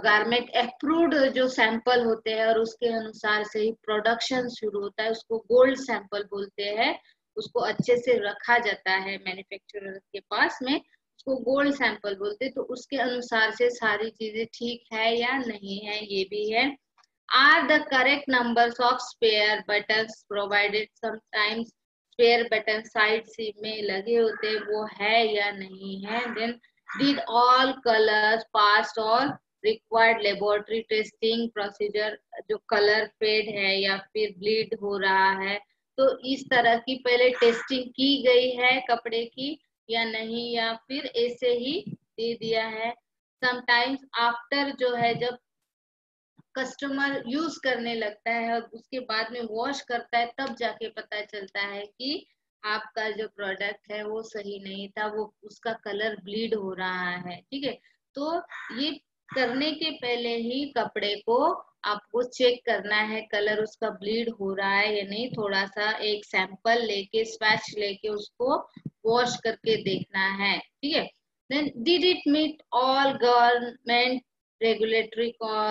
गारमेंट अप्रूव्ड जो सैंपल होते हैं और उसके अनुसार से ही प्रोडक्शन शुरू होता है, उसको गोल्ड सैंपल बोलते हैं। उसको अच्छे से रखा जाता है मैन्युफैक्चरर के पास में, उसको गोल्ड सैंपल बोलते हैं। तो उसके अनुसार से सारी चीजें ठीक है या नहीं है, ये भी है। Are the correct numbers of spare buttons provided, sometimes spare button side seam में लगे होते हैं, वो है या नहीं है। Then did all colors passed all required laboratory testing procedure, जो कलर फेड है या फिर ब्लीड हो रहा है, तो इस तरह की पहले टेस्टिंग की गई है कपड़े की या नहीं, या फिर ऐसे ही दे दिया है। समटाइम्स आफ्टर जो है, जब कस्टमर यूज करने लगता है और उसके बाद में वॉश करता है, तब जाके पता चलता है कि आपका जो प्रोडक्ट है वो सही नहीं था, वो उसका कलर ब्लीड हो रहा है। ठीक है, तो ये करने के पहले ही कपड़े को आपको चेक करना है, कलर उसका ब्लीड हो रहा है या नहीं। थोड़ा सा एक सैंपल लेके, स्वैच लेके उसको वॉश करके देखना है। ठीक है, then did it meet all government regulatory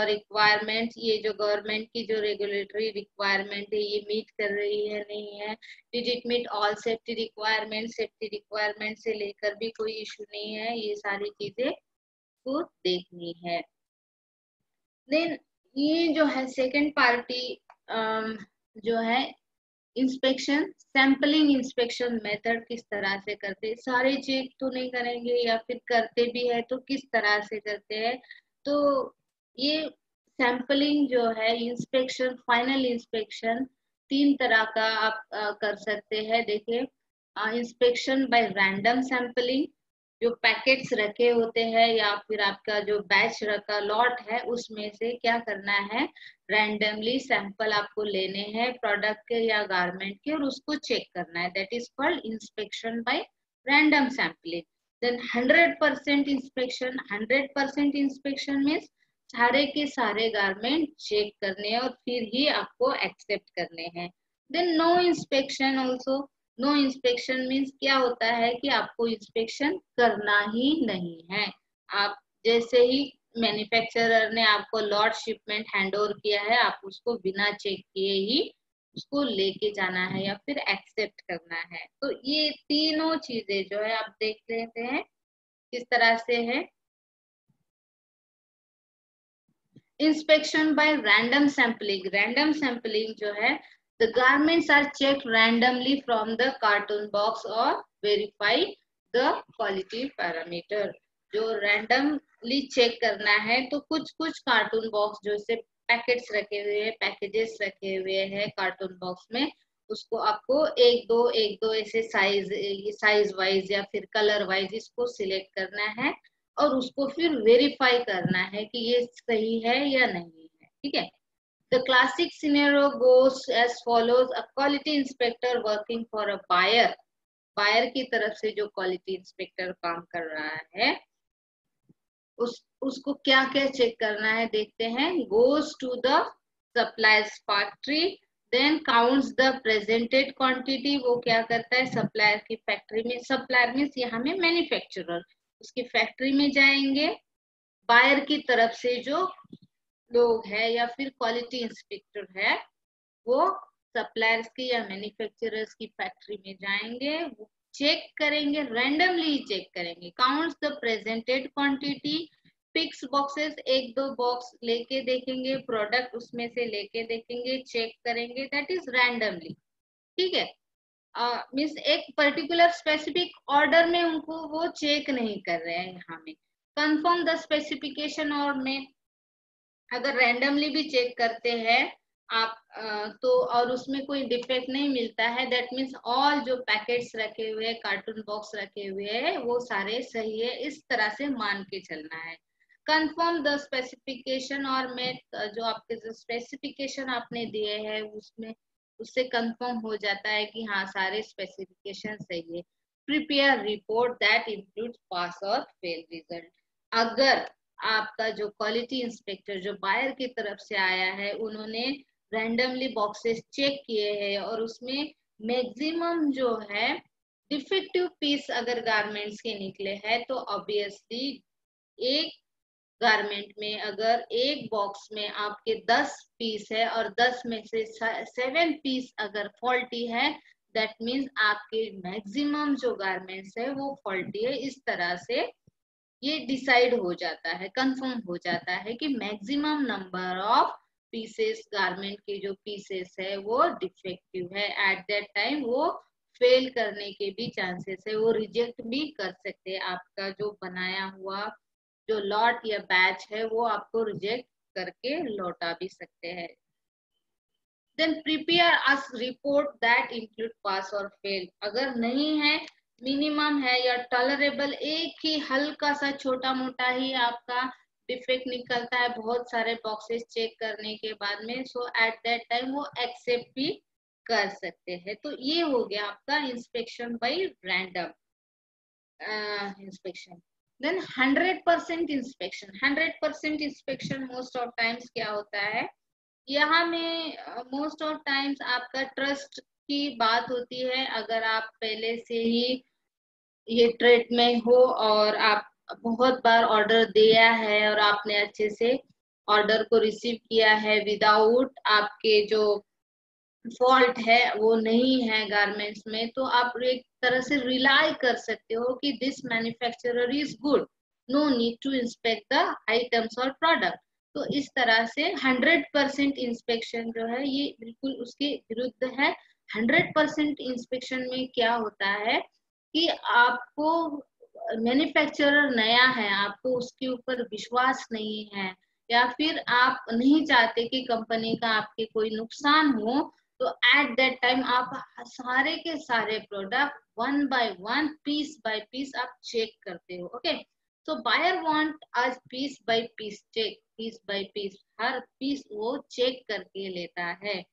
requirement, ये जो गवर्नमेंट की जो रेगुलेटरी रिक्वायरमेंट है ये मीट कर रही है नहीं है। Did it meet all safety requirement, safety requirement से लेकर भी कोई इशू नहीं है, ये सारी चीजें को देखनी है। देन ये जो है सेकंड पार्टी जो है इंस्पेक्शन, सैंपलिंग इंस्पेक्शन मेथड किस तरह से करते हैं, सारे चेक तो नहीं करेंगे, या फिर करते भी है तो किस तरह से करते हैं। तो ये सैंपलिंग जो है इंस्पेक्शन, फाइनल इंस्पेक्शन तीन तरह का आप कर सकते हैं। देखिए, इंस्पेक्शन बाय रैंडम सैंपलिंग, जो पैकेट्स रखे होते हैं या फिर आपका जो बैच रखा लॉट है उसमें से क्या करना है, रैंडमली सैंपल आपको लेने हैं प्रोडक्ट के या गारमेंट के, और उसको चेक करना है, that is called inspection by random sampling. Then 100% inspection, 100% inspection means सारे के सारे गारमेंट चेक करने हैं और फिर ही आपको एक्सेप्ट करने हैं। Then no inspection also, no inspection means क्या होता है कि आपको इंस्पेक्शन करना ही नहीं है। आप जैसे ही मैन्युफैक्चरर ने आपको लॉट शिपमेंट हैंड ओवर किया है, आप उसको बिना चेक किए ही उसको लेके जाना है या फिर एक्सेप्ट करना है। तो ये तीनों चीजें जो है आप देख लेते हैं किस तरह से है। Inspection by random sampling, random sampling जो है, the garments are checked randomly from the carton box or verify the quality parameter। जो रैंडमली चेक करना है, तो कुछ कुछ कार्टून बॉक्स जो से पैकेट्स रखे हुए हैं, पैकेजेस रखे हुए हैं कार्टून बॉक्स में, उसको आपको एक दो ऐसे साइज वाइज या फिर कलर वाइज इसको सिलेक्ट करना है और उसको फिर वेरीफाई करना है कि ये सही है या नहीं है। ठीक है, the classic scenario goes as follows: a quality inspector working for a buyer, buyer की तरफ से जो quality inspector काम कर रहा है, उसको क्या क्या चेक करना है देखते हैं। goes to the supplier's factory, then counts the presented quantity, वो क्या करता है सप्लायर की फैक्ट्री में, सप्लायर मीन्स यहाँ में मैन्युफैक्चरर, उसकी फैक्ट्री में जाएंगे, बायर की तरफ से जो लोग है या फिर क्वालिटी इंस्पेक्टर है, वो सप्लायर्स की या मैन्युफैक्चरर्स की फैक्ट्री में जाएंगे, वो चेक करेंगे, रैंडमली चेक करेंगे, counts the presented quantity, picks boxes एक दो बॉक्स लेके देखेंगे, प्रोडक्ट उसमें से लेके देखेंगे, चेक करेंगे, दैट इज रैंडमली। ठीक है, मीन्स एक पर्टिकुलर स्पेसिफिक ऑर्डर में उनको वो चेक नहीं कर रहे हैं यहाँ में। कंफर्म द स्पेसिफिकेशन, और में अगर रैंडमली भी चेक करते हैं आप तो और उसमें कोई डिफेक्ट नहीं मिलता है, दैट मीन्स ऑल जो पैकेट्स रखे हुए हैं, कार्टून बॉक्स रखे हुए हैं, वो सारे सही है, इस तरह से मान के चलना है। कंफर्म द स्पेसिफिकेशन, और में जो आपके जो स्पेसिफिकेशन आपने दिए हैं उसमें उससे कंफर्म हो जाता है कि हाँ सारे स्पेसिफिकेशन सही है। प्रिपेयर रिपोर्ट दैट इंक्लूड्स पास और फेल रिजल्ट। अगर आपका जो क्वालिटी इंस्पेक्टर जो बायर की तरफ से आया है, उन्होंने रैंडमली बॉक्सेस चेक किए हैं और उसमें मैक्सिमम जो है डिफेक्टिव पीस अगर गारमेंट्स के निकले हैं, तो ऑब्वियसली एक गारमेंट में अगर एक बॉक्स में आपके 10 पीस है और 10 में से 7 पीस अगर फॉल्टी है, दैट मीन्स आपके मैक्सिमम जो गारमेंट्स है वो फॉल्टी है। इस तरह से ये डिसाइड हो जाता है, कंफर्म हो जाता है कि maximum number of pieces, garment के जो पीसेस है वो डिफेक्टिव है। एट दैट टाइम वो फेल करने के भी चांसेस है, वो रिजेक्ट भी कर सकते हैं। आपका जो बनाया हुआ जो लॉट या बैच है वो आपको रिजेक्ट करके लौटा भी सकते हैं। Then prepare us report that include pass और फेल। अगर नहीं है, मिनिमम है या टॉलरेबल, एक ही हल्का सा छोटा मोटा ही आपका डिफेक्ट निकलता है बहुत सारे बॉक्सेस चेक करने के बाद में, सो एट दैट टाइम वो एक्सेप्ट भी कर सकते हैं। तो ये हो गया आपका inspection by random inspection. Then 100% inspection. 100% inspection most of times क्या होता है, यहाँ में मोस्ट ऑफ टाइम्स आपका ट्रस्ट की बात होती है। अगर आप पहले से ही ये ट्रेड में हो और आप बहुत बार ऑर्डर दिया है और आपने अच्छे से ऑर्डर को रिसीव किया है विदाउट आपके जो फॉल्ट है वो नहीं है गारमेंट्स में, तो आप एक तरह से रिलाई कर सकते हो कि this manufacturer is good, no need to inspect the items और प्रोडक्ट। तो इस तरह से 100% इंस्पेक्शन जो है ये बिल्कुल उसके विरुद्ध है। 100% इंस्पेक्शन में क्या होता है कि आपको मैन्युफैक्चरर नया है, आपको उसके ऊपर विश्वास नहीं है, या फिर आप नहीं चाहते कि कंपनी का आपके कोई नुकसान हो, तो एट दैट टाइम आप सारे के सारे product one by one, piece by piece आप चेक करते हो। ओके, सो बायर वांट आज piece by piece check, piece by piece हर पीस वो चेक करके लेता है।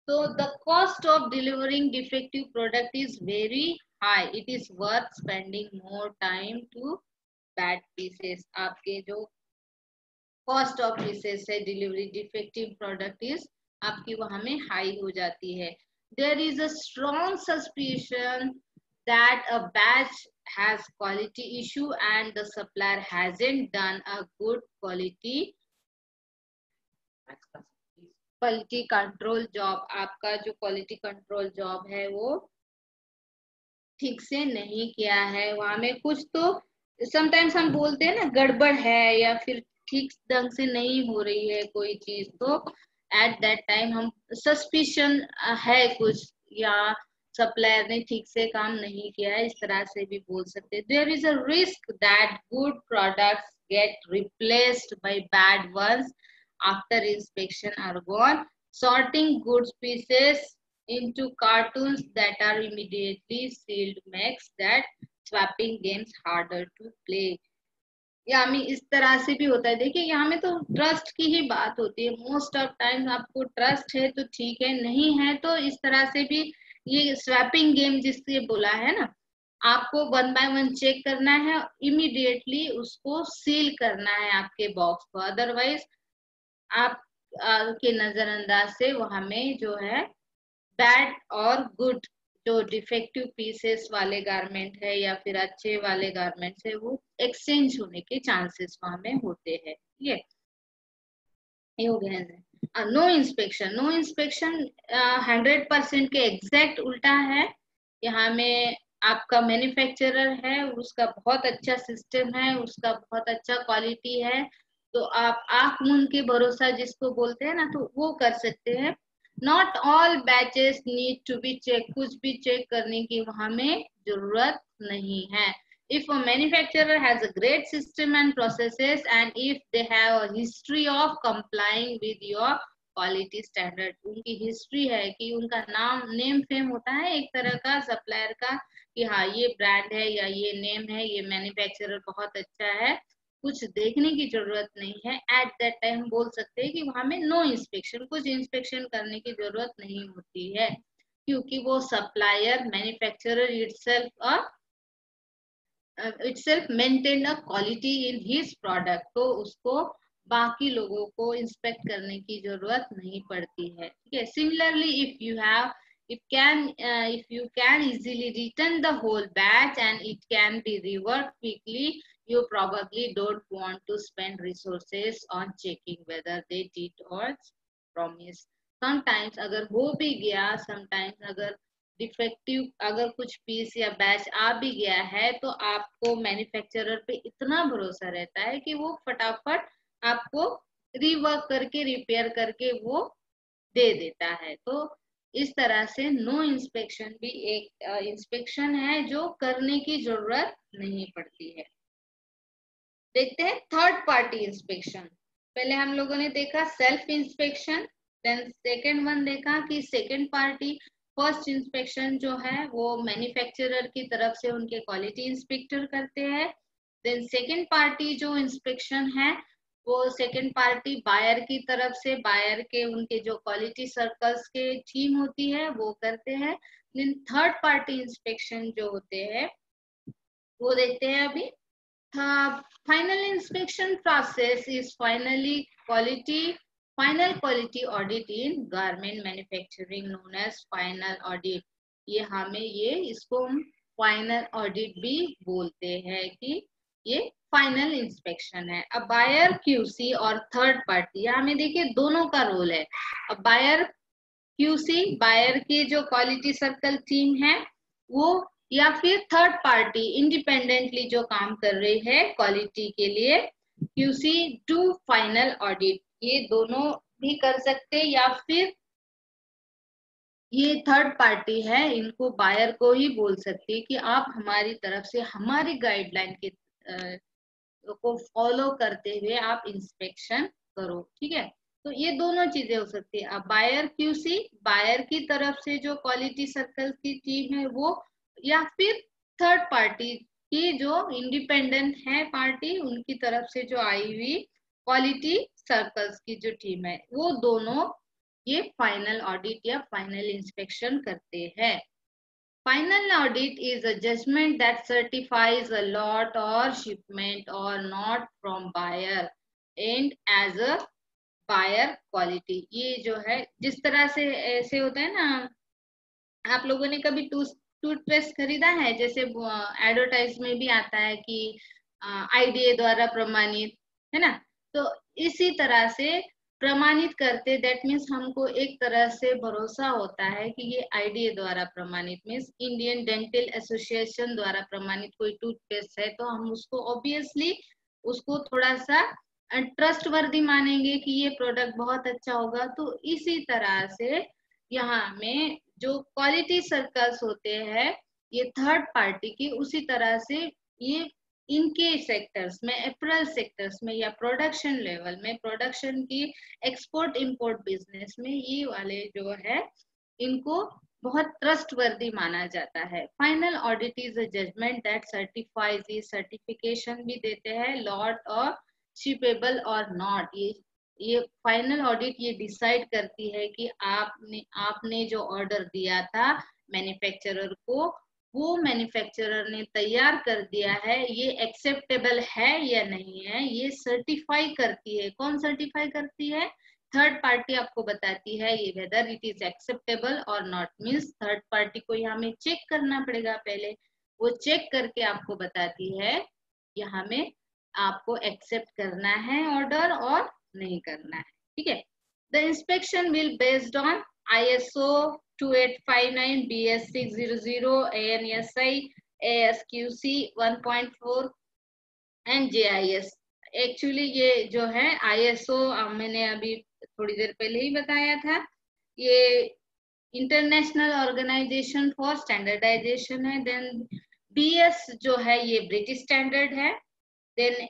So the cost of delivering defective product is very high. It is worth spending more time to bad pieces. आपके जो cost of pieces है delivery defective product is आपकी वहां में high हो जाती है। There is a strong suspicion that a batch has quality issue and the supplier hasn't done a good quality control job. आपका जो क्वालिटी कंट्रोल जॉब है वो ठीक से नहीं किया है, वहां में कुछ तो समटाइम्स हम बोलते हैं ना गड़बड़ है या फिर ठीक ढंग से नहीं हो रही है कोई चीज, तो एट दैट टाइम हम सस्पिशन है कुछ, या सप्लायर ने ठीक से काम नहीं किया है, इस तरह से भी बोल सकते हैं। There is a risk that good products get replaced by bad ones after inspection are gone. Sorting goods pieces into cartons that are immediately sealed makes that swapping games harder to play. यहाँ में इस तरह से भी होता है। देखिए यहाँ में तो ट्रस्ट की ही बात होती है। मोस्ट ऑफ टाइम आपको ट्रस्ट है तो ठीक है, नहीं है तो इस तरह से भी ये स्वैपिंग गेम जिससे बोला है ना, आपको वन बाय वन चेक करना है, इमीडिएटली उसको सील करना है आपके बॉक्स को, अदरवाइज आप के नजरअंदाज से वहां में जो है बैड और गुड जो डिफेक्टिव पीसेस वाले गारमेंट है या फिर अच्छे वाले गारमेंट्स है वो एक्सचेंज होने के चांसेस वहां में होते हैं। ये हो गया। No inspection. नो इंस्पेक्शन 100% के एग्जैक्ट उल्टा है। यहाँ में आपका मैन्युफैक्चरर है, उसका बहुत अच्छा सिस्टम है, उसका बहुत अच्छा क्वालिटी है, तो आप आंख मूंद के भरोसा जिसको बोलते हैं ना, तो वो कर सकते हैं। Not all batches need to be check. कुछ भी चेक करने की वहां में जरूरत नहीं है। If a manufacturer has a great system and processes, and if they have a history of complying with your quality standard, उनकी हिस्ट्री है कि उनका नाम नेम फेम होता है एक तरह का सप्लायर का कि हाँ ये ब्रांड है या ये नेम है, ये मैन्युफैक्चरर बहुत अच्छा है, कुछ देखने की जरूरत नहीं है, एट दैट टाइम बोल सकते हैं कि वहां में नो इंस्पेक्शन, कुछ इंस्पेक्शन करने की जरूरत नहीं होती है, क्योंकि वो supplier manufacturer itself itself maintain a quality in his product, तो उसको बाकी लोगों को इंस्पेक्ट करने की जरूरत नहीं पड़ती है, ठीक है. Similarly if you can easily return the whole batch and it can be reworked quickly, you probably don't want to spend resources on checking whether they did or promise. Sometimes अगर हो भी गया, sometimes अगर defective अगर कुछ piece या batch आ भी गया है, तो आपको मैन्युफैक्चरर पे इतना भरोसा रहता है कि वो फटाफट आपको रीवर्क करके रिपेयर करके वो दे देता है. तो इस तरह से नो इंस्पेक्शन भी एक इंस्पेक्शन है जो करने की जरूरत नहीं पड़ती है. देखते हैं थर्ड पार्टी इंस्पेक्शन. पहले हम लोगों ने देखा self inspection, then second one देखा कि सेकेंड पार्टी. फर्स्ट इंस्पेक्शन जो है वो मैन्युफैक्चरर की तरफ से उनके क्वालिटी इंस्पेक्टर करते हैं. देन सेकेंड पार्टी जो इंस्पेक्शन है वो सेकेंड पार्टी बायर की तरफ से, बायर के उनके जो क्वालिटी सर्कल्स के टीम होती है वो करते हैं. देन थर्ड पार्टी इंस्पेक्शन जो होते हैं वो देखते हैं अभी. Final inspection process is final quality audit in garment manufacturing known as final audit. ये इसको हम फाइनल ऑडिट भी बोलते हैं कि ये फाइनल इंस्पेक्शन है. अब बायर क्यूसी और थर्ड पार्टी, यहाँ में देखिए दोनों का रोल है. अब बायर क्यूसी, बायर की जो क्वालिटी सर्कल टीम है वो, या फिर थर्ड पार्टी इंडिपेंडेंटली जो काम कर रही है क्वालिटी के लिए, क्यूसी टू फाइनल ऑडिट, ये दोनों भी कर सकते. या फिर ये थर्ड पार्टी है, इनको बायर को ही बोल सकती है कि आप हमारी तरफ से हमारी गाइडलाइन के को फॉलो करते हुए आप इंस्पेक्शन करो, ठीक है. तो ये दोनों चीजें हो सकती है. अब बायर क्यूसी, बायर की तरफ से जो क्वालिटी सर्कल की टीम है वो, या फिर थर्ड पार्टी की जो इंडिपेंडेंट है पार्टी, उनकी तरफ से जो आई हुई क्वालिटी सर्कल्स की जो टीम है, वो दोनों ये फाइनल ऑडिट या फाइनल इंस्पेक्शन करते हैं. Final audit is a judgment that certifies a lot or shipment or not from buyer and as a buyer quality. ये जो है जिस तरह से ऐसे होता है ना, आप लोगों ने कभी टूथपेस्ट खरीदा है, जैसे एडवर्टाइज में भी आता है कि आईडीए द्वारा प्रमाणित, है ना. तो इसी तरह से प्रमाणित करते, दैट मीन्स हमको एक तरह से भरोसा होता है कि ये आईडीए द्वारा प्रमाणित, मीन्स इंडियन डेंटल एसोसिएशन द्वारा प्रमाणित कोई टूथपेस्ट है, तो हम उसको ऑब्वियसली उसको थोड़ा सा ट्रस्टवर्दी मानेंगे कि ये प्रोडक्ट बहुत अच्छा होगा. तो इसी तरह से यहाँ में जो क्वालिटी सर्कल्स होते हैं ये थर्ड पार्टी की, उसी तरह से ये इनके सेक्टर्स में, अपैरल सेक्टर्स में या प्रोडक्शन लेवल में, प्रोडक्शन की एक्सपोर्ट इंपोर्ट बिजनेस में, ये वाले जो है इनको बहुत ट्रस्टवर्दी माना जाता है. Final audit is a judgement that certifies, ये सर्टिफिकेशन भी देते हैं लॉट और शिपेबल और नॉट. ये फाइनल ऑडिट ये डिसाइड करती है कि आपने जो ऑर्डर दिया था मैन्युफैक्चरर को, वो मैन्युफैक्चरर ने तैयार कर दिया है, ये एक्सेप्टेबल है या नहीं है, ये सर्टिफाई करती है. कौन सर्टिफाई करती है? थर्ड पार्टी आपको बताती है ये वेदर इट इज एक्सेप्टेबल और नॉट. मीन्स थर्ड पार्टी को यहाँ में चेक करना पड़ेगा पहले, वो चेक करके आपको बताती है यहाँ में आपको एक्सेप्ट करना है ऑर्डर और नहीं करना है, ठीक है. The inspection will based on ISO 2859, BS 600, ANSI, ASQC 1.4 and JIS. Actually ये जो है ISO मैंने अभी थोड़ी देर पहले ही बताया था, ये इंटरनेशनल ऑर्गेनाइजेशन फॉर स्टैंडर्डाइजेशन है. देन BS जो है ये ब्रिटिश स्टैंडर्ड है. देन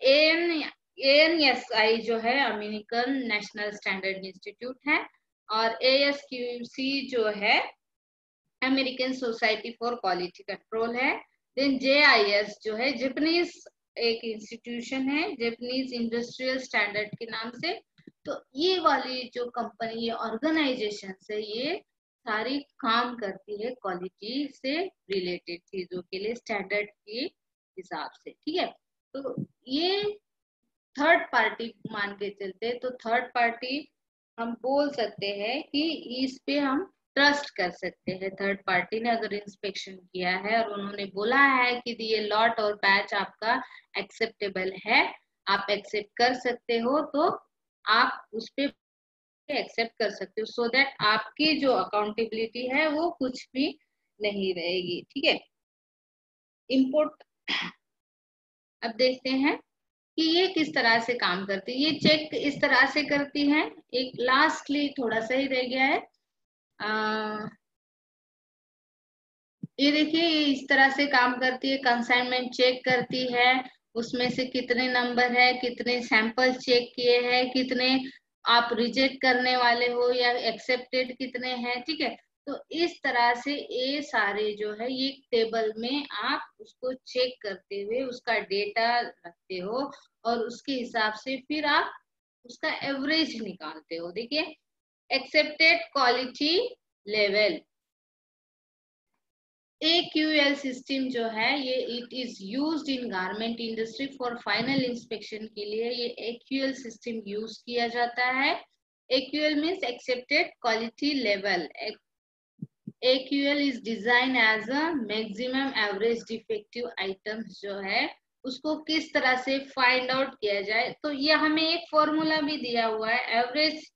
ANSI जो है अमेरिकन नेशनल स्टैंडर्ड इंस्टीट्यूट है, और ASQC जो है American society for quality control है. देन JIS जो है जापानीज एक इंस्टीट्यूशन है, जापानीज इंडस्ट्रियल स्टैंडर्ड के नाम से. तो ये वाली जो कंपनी, ये ऑर्गेनाइजेशन से ये सारी काम करती है क्वालिटी से रिलेटेड चीजों के लिए, स्टैंडर्ड की हिसाब से, ठीक है। तो ये थर्ड पार्टी मान के चलते, तो थर्ड पार्टी हम बोल सकते हैं कि इस पे हम ट्रस्ट कर सकते हैं। थर्ड पार्टी ने अगर इंस्पेक्शन किया है और उन्होंने बोला है कि ये लॉट और बैच आपका एक्सेप्टेबल है, आप एक्सेप्ट कर सकते हो, तो आप उस पे एक्सेप्ट कर सकते हो, सो दैट आपकी जो अकाउंटेबिलिटी है वो कुछ भी नहीं रहेगी, ठीक है। इंपोर्ट, अब देखते हैं कि ये किस तरह से काम करती है। ये चेक इस तरह से करती है। एक लास्टली थोड़ा सा ही रह गया है, ये देखिए ये इस तरह से काम करती है। कंसाइनमेंट चेक करती है, उसमें से कितने नंबर है, कितने सैंपल चेक किए हैं, कितने आप रिजेक्ट करने वाले हो या एक्सेप्टेड कितने हैं, ठीक है। तो इस तरह से ये सारे जो है ये टेबल में आप उसको चेक करते हुए उसका डेटा रखते हो और उसके हिसाब से फिर आप उसका एवरेज निकालते हो। देखिए, accepted quality level, AQL system जो है ये it is used in garment industry for final inspection के लिए ये AQL सिस्टम यूज किया जाता है। AQL means accepted quality level. AQL is design as a maximum average defective items जो है उसको किस तरह से फाइंड आउट किया जाए। तो ये हमें एक फॉर्मूला भी दिया हुआ है, एवरेज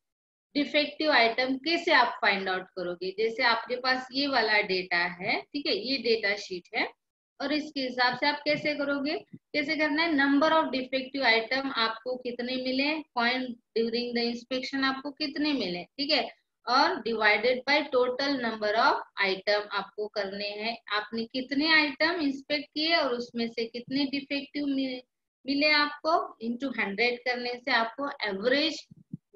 डिफेक्टिव आइटम कैसे आप फाइंड आउट करोगे। जैसे आपके पास ये वाला डेटा है, ठीक है, ये डेटा शीट है और इसके हिसाब से आप कैसे करोगे, कैसे करना है, नंबर ऑफ डिफेक्टिव आइटम आपको कितने मिले, पॉइंट ड्यूरिंग द इंस्पेक्शन आपको कितने मिले, ठीक है, और divided by total number of item आपको करने हैं। आपने कितने आइटम इंस्पेक्ट किए और उसमें से कितने डिफेक्टिव मिले आपको, इंटू 100 करने से आपको एवरेज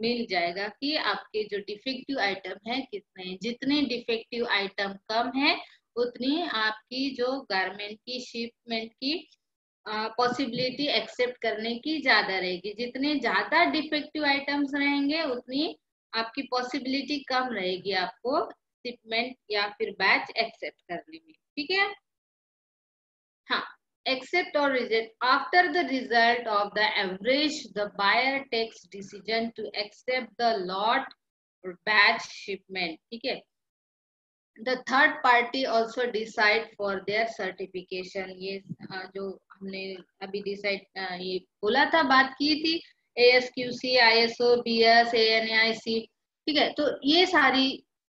मिल जाएगा कि आपके जो डिफेक्टिव आइटम है कितने हैं। जितने डिफेक्टिव आइटम कम है उतनी आपकी जो गारमेंट की शिपमेंट की पॉसिबिलिटी एक्सेप्ट करने की ज्यादा रहेगी। जितने ज्यादा डिफेक्टिव आइटम्स रहेंगे उतनी आपकी पॉसिबिलिटी कम रहेगी आपको शिपमेंट या फिर बैच एक्सेप्ट करने में, ठीक है। हाँ, accept or reject. After the result of the average, the buyer takes decision to accept the lot or batch shipment, ठीक है। The third party also decide for their certification. ये जो हमने अभी डिसाइड ये बोला था, बात की थी, ASQC, ISO, BS, ANAIC, ठीक है। तो ये सारी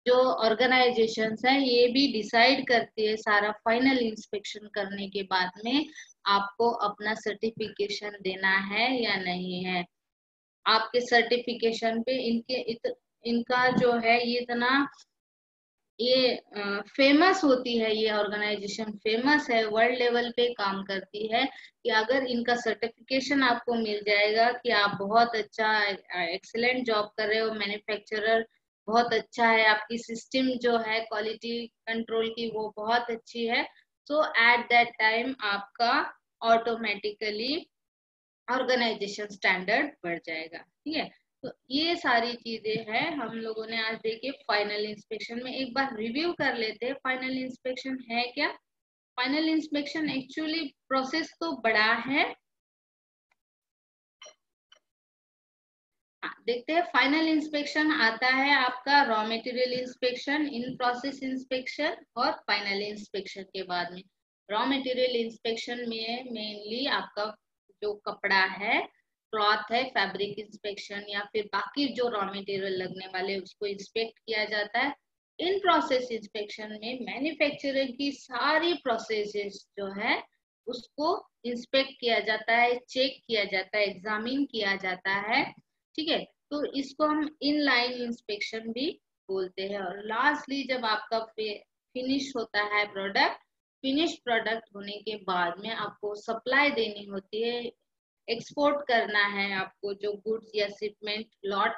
जो ऑर्गेनाइजेशंस है ये भी डिसाइड करती है सारा फाइनल इंस्पेक्शन करने के बाद में आपको अपना सर्टिफिकेशन देना है या नहीं है। आपके सर्टिफिकेशन पे इनका जो है ये इतना ये फेमस होती है, ये ऑर्गेनाइजेशन फेमस है, वर्ल्ड लेवल पे काम करती है कि अगर इनका सर्टिफिकेशन आपको मिल जाएगा कि आप बहुत अच्छा एक्सीलेंट जॉब कर रहे हो, मैन्युफैक्चरर बहुत अच्छा है, आपकी सिस्टम जो है क्वालिटी कंट्रोल की वो बहुत अच्छी है, सो एट दैट टाइम आपका ऑटोमेटिकली ऑर्गेनाइजेशन स्टैंडर्ड बढ़ जाएगा, ठीक है। तो ये सारी चीजें हैं हम लोगों ने आज देखे फाइनल इंस्पेक्शन में। एक बार रिव्यू कर लेते हैं फाइनल इंस्पेक्शन है क्या। फाइनल इंस्पेक्शन एक्चुअली प्रोसेस तो बड़ा है। देखते हैं, फाइनल इंस्पेक्शन आता है आपका raw material inspection, in process inspection और फाइनल इंस्पेक्शन के बाद में। रॉ मटेरियल इंस्पेक्शन में मेनली आपका जो कपड़ा है, क्लॉथ है, फैब्रिक इंस्पेक्शन या फिर बाकी जो रॉ मटेरियल लगने वाले उसको इंस्पेक्ट किया जाता है। इन प्रोसेस इंस्पेक्शन में मैन्युफैक्चरिंग की सारी प्रोसेसेस जो है उसको इंस्पेक्ट किया जाता है, चेक किया जाता है, एग्जामिन किया जाता है, ठीक है। तो इसको हम इन लाइन इंस्पेक्शन भी बोलते हैं। और लास्टली जब आपका फिनिश होता है प्रोडक्ट, फिनिश प्रोडक्ट होने के बाद में आपको सप्लाई देनी होती है, एक्सपोर्ट करना है आपको जो गुड्स या शिपमेंट लॉट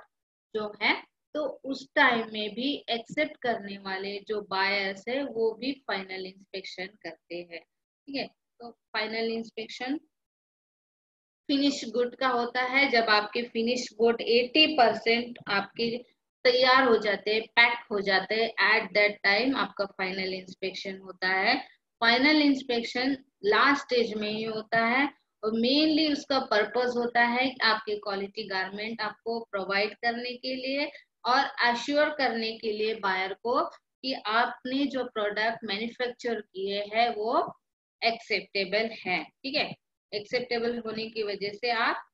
जो है, तो उस टाइम में भी एक्सेप्ट करने वाले जो बायर्स है वो भी फाइनल इंस्पेक्शन करते हैं, ठीक है। तो फाइनल इंस्पेक्शन फिनिश गुड का होता है जब आपके फिनिश गुड 80% आपके तैयार हो जाते हैं, पैक हो जाते हैं, एट दैट टाइम आपका फाइनल इंस्पेक्शन होता है। फाइनल इंस्पेक्शन लास्ट स्टेज में ही होता है और मेनली उसका पर्पस होता है आपके क्वालिटी गारमेंट आपको प्रोवाइड करने के लिए और अश्योर करने के लिए बायर को कि आपने जो प्रोडक्ट मैन्युफैक्चर किए हैं वो एक्सेप्टेबल है, ठीक है। एक्सेप्टेबल होने की वजह से आप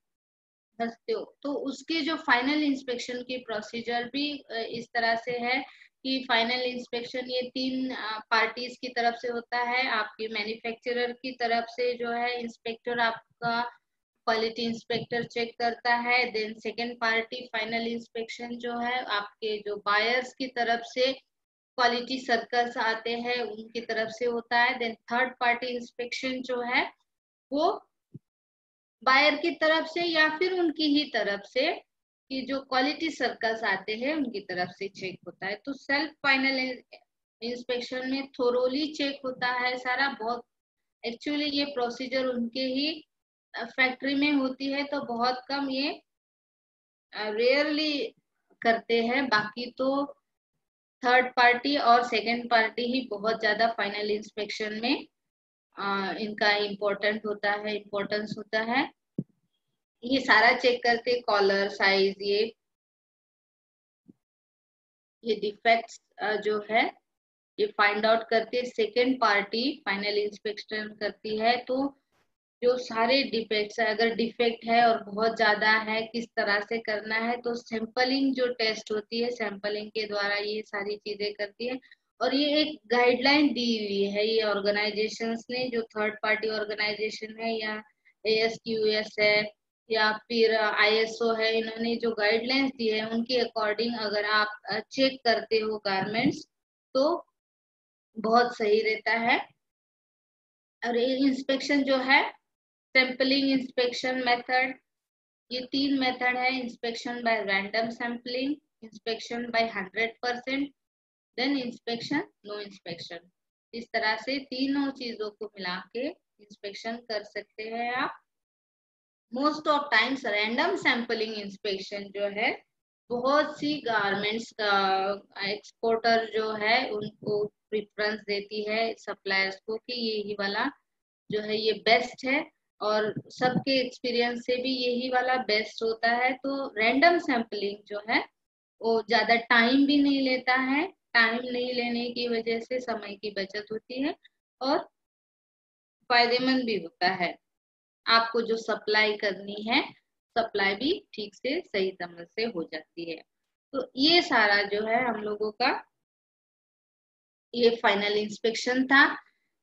हंसते हो। तो उसके जो फाइनल इंस्पेक्शन की प्रोसीजर भी इस तरह से है कि फाइनल इंस्पेक्शन ये 3 पार्टीज की तरफ से होता है। आपके मैन्युफैक्चरर की तरफ से जो है इंस्पेक्टर आपका क्वालिटी इंस्पेक्टर चेक करता है। Then second party final inspection जो है आपके जो बायर्स की तरफ से क्वालिटी सर्कल्स आते हैं उनकी तरफ से होता है। देन थर्ड पार्टी इंस्पेक्शन जो है वो बायर की तरफ से या फिर उनकी ही तरफ से कि जो क्वालिटी सर्कल्स आते हैं उनकी तरफ से चेक होता है। तो सेल्फ फाइनल इंस्पेक्शन में थोरोली चेक होता है सारा। बहुत एक्चुअली ये प्रोसीजर उनके ही फैक्ट्री में होती है तो बहुत कम ये रेयरली करते हैं। बाकी तो थर्ड पार्टी और सेकेंड पार्टी ही बहुत ज्यादा फाइनल इंस्पेक्शन में इनका इम्पोर्टेंट होता है, इम्पोर्टेंस होता है। ये सारा चेक करते कॉलर साइज, ये डिफेक्ट्स जो है ये फाइंड आउट करते सेकेंड पार्टी फाइनल इंस्पेक्शन करती है। तो जो सारे डिफेक्ट्स है, अगर डिफेक्ट है और बहुत ज्यादा है किस तरह से करना है, तो सैंपलिंग जो टेस्ट होती है सैंपलिंग के द्वारा ये सारी चीजें करती है। और ये एक गाइडलाइन दी हुई है ये ऑर्गेनाइजेशंस ने, जो थर्ड पार्टी ऑर्गेनाइजेशन है या ASQS है या फिर ISO है, इन्होंने जो गाइडलाइंस दी है उनके अकॉर्डिंग अगर आप चेक करते हो गारमेंट्स तो बहुत सही रहता है। और ये इंस्पेक्शन जो है सैंपलिंग इंस्पेक्शन मेथड, ये 3 मेथड है। Inspection by random sampling, inspection by 100%, then inspection no inspection. इस तरह से तीनों चीजों को मिला के इंस्पेक्शन कर सकते हैं आप। Most of times random sampling inspection जो है बहुत सी गारमेंट्स का एक्सपोर्टर जो है उनको प्रेफरेंस देती है सप्लायर्स को कि यही वाला जो है ये बेस्ट है और सबके एक्सपीरियंस से भी यही वाला बेस्ट होता है। तो रैंडम सैंपलिंग जो है वो ज्यादा टाइम भी नहीं लेता है, टाइम नहीं लेने की वजह से समय की बचत होती है और फायदेमंद भी होता है। आपको जो सप्लाई करनी है सप्लाई भी ठीक से सही समय से हो जाती है। तो ये सारा जो है हम लोगों का ये फाइनल इंस्पेक्शन था।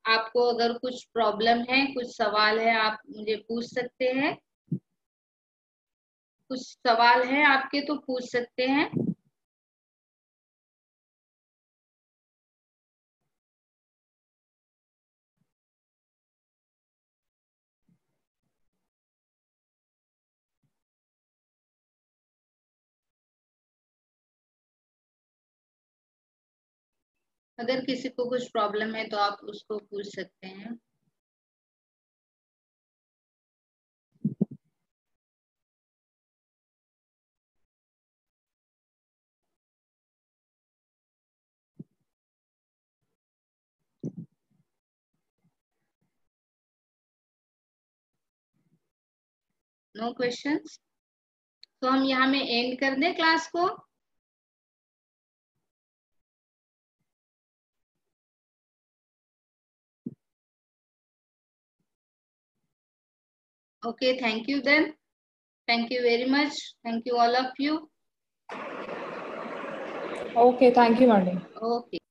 आपको अगर कुछ प्रॉब्लम है, कुछ सवाल है, आप मुझे पूछ सकते हैं। कुछ सवाल है आपके तो पूछ सकते हैं। अगर किसी को कुछ प्रॉब्लम है तो आप उसको पूछ सकते हैं। No questions? तो हम यहाँ में एंड कर दें क्लास को। Okay, thank you then. Thank you very much. Thank you all of you. Okay, thank you, madam. Okay.